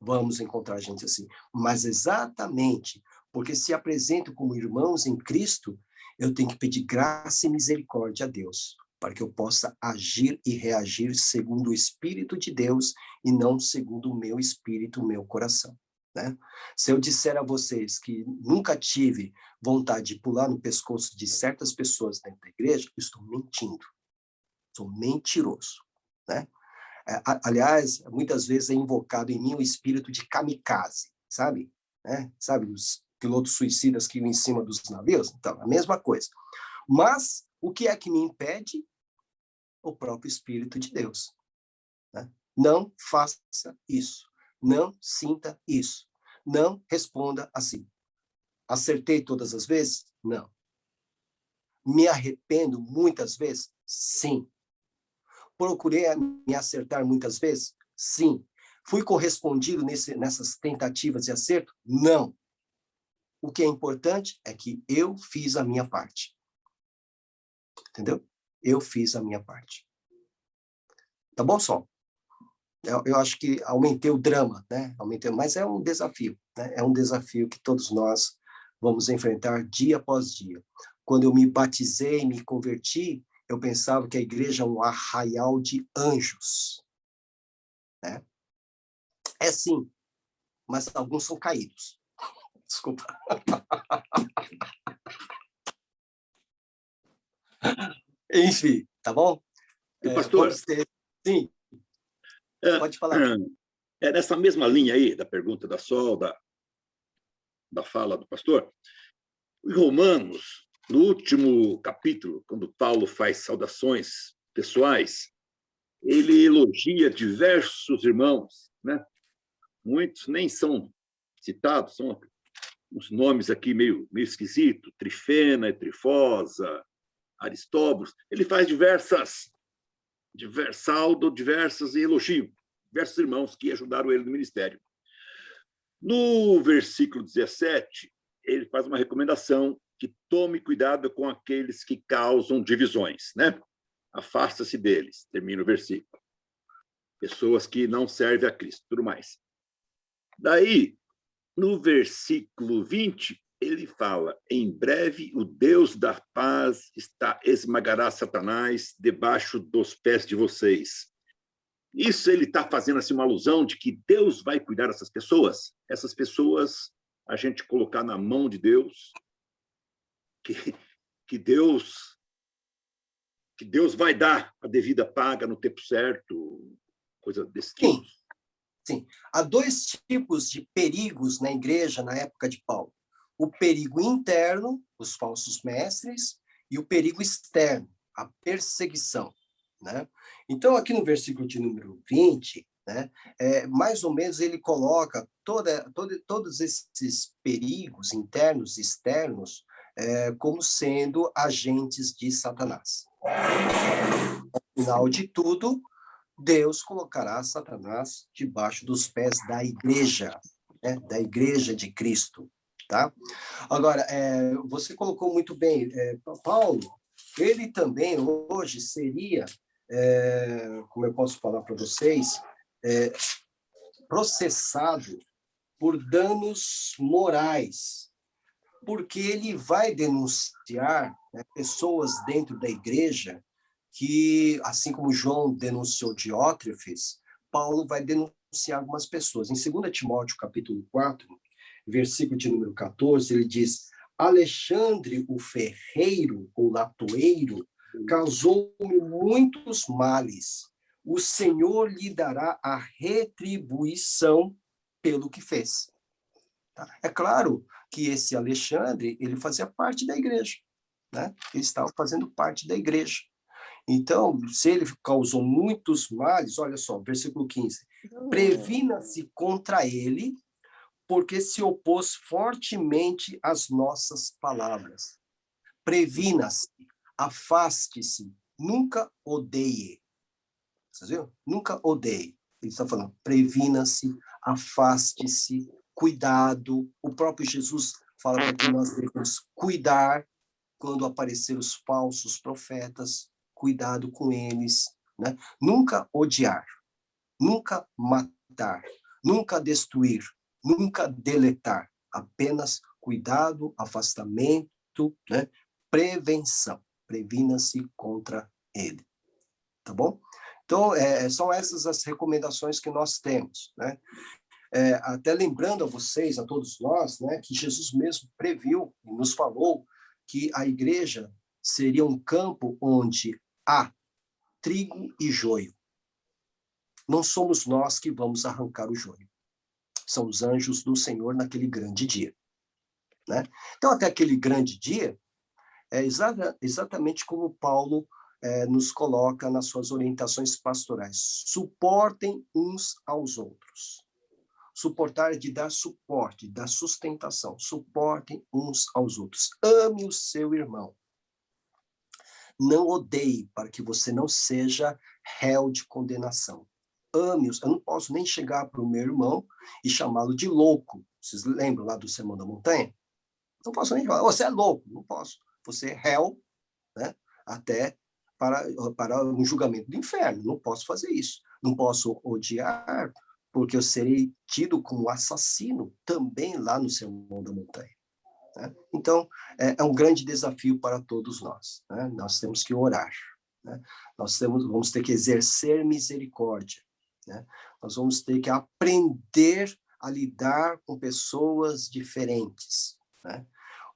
Vamos encontrar gente assim. Mas exatamente porque se apresentam como irmãos em Cristo, eu tenho que pedir graça e misericórdia a Deus para que eu possa agir e reagir segundo o Espírito de Deus e não segundo o meu espírito, o meu coração, né? Se eu disser a vocês que nunca tive vontade de pular no pescoço de certas pessoas dentro da igreja, eu estou mentindo, sou mentiroso, né? Aliás, muitas vezes é invocado em mim o espírito de kamikaze, sabe? Né? Sabe, os pilotos suicidas que iam em cima dos navios? Então, a mesma coisa. Mas, o que é que me impede? O próprio Espírito de Deus, né? Não faça isso. Não sinta isso. Não responda assim. Acertei todas as vezes? Não. Me arrependo muitas vezes? Sim. Procurei me acertar muitas vezes? Sim. Fui correspondido nessas tentativas de acerto? Não. O que é importante é que eu fiz a minha parte. Entendeu? Eu fiz a minha parte. Tá bom, Sol? Eu acho que aumentei o drama, né? Mas é um desafio, né? É um desafio que todos nós vamos enfrentar dia após dia. Quando eu me batizei, me converti, eu pensava que a igreja é um arraial de anjos, né? É sim, mas alguns são caídos. Desculpa. Enfim, tá bom? Pastor, Sim, pode falar. É nessa mesma linha aí da pergunta da Sol, da fala do pastor. Em Romanos, no último capítulo, quando Paulo faz saudações pessoais, ele elogia diversos irmãos, né? Muitos nem são citados, são uns nomes aqui meio esquisitos, Trifena, Trifosa, Aristóbulos. Ele faz diversos elogios, diversos irmãos que ajudaram ele no ministério. No versículo 17, ele faz uma recomendação que tome cuidado com aqueles que causam divisões, né? Afasta-se deles, termina o versículo. Pessoas que não servem a Cristo, tudo mais. Daí, no versículo 20, ele fala: em breve o Deus da paz esmagará Satanás debaixo dos pés de vocês. Isso ele está fazendo assim, uma alusão de que Deus vai cuidar dessas pessoas. Essas pessoas, a gente colocar na mão de Deus, que Deus vai dar a devida paga no tempo certo, coisa desse tipo. Sim. Há dois tipos de perigos na igreja na época de Paulo. O perigo interno, os falsos mestres, e o perigo externo, a perseguição, né? Então, aqui no versículo de número 20, né, mais ou menos ele coloca todos esses perigos internos e externos como sendo agentes de Satanás. Ao final de tudo, Deus colocará Satanás debaixo dos pés da igreja, né, da igreja de Cristo, tá? Agora, você colocou muito bem, Paulo, ele também hoje seria, como eu posso falar para vocês, processado por danos morais, porque ele vai denunciar, né, pessoas dentro da igreja que, assim como João denunciou Diótrefes, Paulo vai denunciar algumas pessoas. Em 2 Timóteo, capítulo 4, versículo de número 14, ele diz: Alexandre, o ferreiro, ou latoeiro, causou-me muitos males. O Senhor lhe dará a retribuição pelo que fez. Tá? É claro que esse Alexandre, ele fazia parte da igreja, né? Ele estava fazendo parte da igreja. Então, se ele causou muitos males, olha só, versículo 15, previna-se contra ele, porque se opôs fortemente às nossas palavras. Previna-se, afaste-se, nunca odeie. Vocês viram? Nunca odeie. Ele está falando, previna-se, afaste-se, cuidado. O próprio Jesus fala para que nós devemos cuidar quando aparecer os falsos profetas, cuidado com eles, né? Nunca odiar, nunca matar, nunca destruir, nunca deletar, apenas cuidado, afastamento, né? Prevenção, previna-se contra ele. Tá bom? Então, são essas as recomendações que nós temos, né? Até lembrando a vocês, a todos nós, né, que Jesus mesmo previu e nos falou que a igreja seria um campo onde há trigo e joio. Não somos nós que vamos arrancar o joio. São os anjos do Senhor naquele grande dia, né? Então, até aquele grande dia, é exatamente como Paulo nos coloca nas suas orientações pastorais. Suportem uns aos outros. Suportar é de dar suporte, dar sustentação. Suportem uns aos outros. Ame o seu irmão. Não odeie, para que você não seja réu de condenação. Ame-os. Eu não posso nem chegar para o meu irmão e chamá-lo de louco. Vocês lembram lá do Sermão da Montanha? Não posso nem falar, você é louco. Não posso. Você é réu, né? Até para um julgamento do inferno. Não posso fazer isso. Não posso odiar, porque eu serei tido como assassino também lá no Sermão da Montanha. Né? Então, é um grande desafio para todos nós. Né? Nós temos que orar. Né? Vamos ter que exercer misericórdia. Né? Nós vamos ter que aprender a lidar com pessoas diferentes. Né?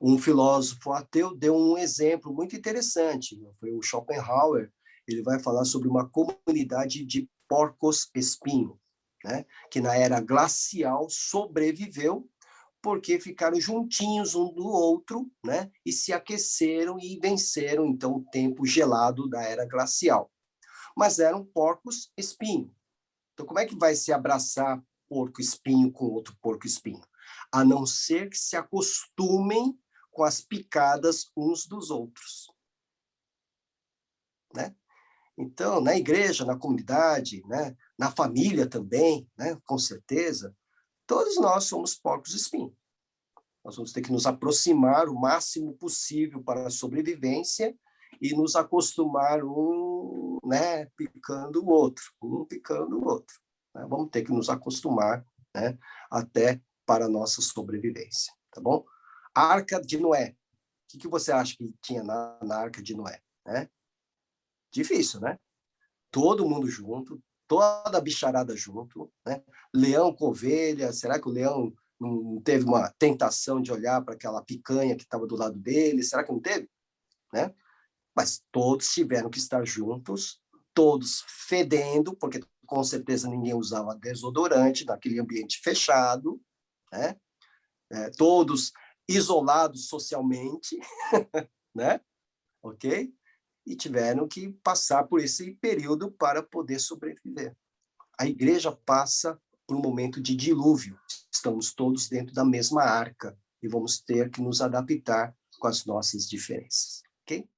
Um filósofo ateu deu um exemplo muito interessante. Foi o Schopenhauer. Ele vai falar sobre uma comunidade de porcos-espinho, né? Que na era glacial sobreviveu porque ficaram juntinhos um do outro, né? E se aqueceram e venceram, então, o tempo gelado da era glacial. Mas eram porcos-espinho. Então, como é que vai se abraçar porco-espinho com outro porco-espinho? A não ser que se acostumem com as picadas uns dos outros. Né? Então, na igreja, na comunidade, né? Na família também, né? Com certeza, todos nós somos porcos-espinhos. Nós vamos ter que nos aproximar o máximo possível para a sobrevivência e nos acostumar um, né, picando o outro, um picando o outro. Né? Vamos ter que nos acostumar, né, até para a nossa sobrevivência, tá bom? A Arca de Noé. O que você acha que tinha na Arca de Noé? Né? Difícil, né? Todo mundo junto, toda a bicharada junto, né? Leão com ovelha, será que o leão não teve uma tentação de olhar para aquela picanha que estava do lado dele? Será que não teve? Né? Mas todos tiveram que estar juntos, todos fedendo, porque com certeza ninguém usava desodorante naquele ambiente fechado, né? Todos isolados socialmente, né? Ok? E tiveram que passar por esse período para poder sobreviver. A igreja passa por um momento de dilúvio. Estamos todos dentro da mesma arca e vamos ter que nos adaptar com as nossas diferenças. Ok?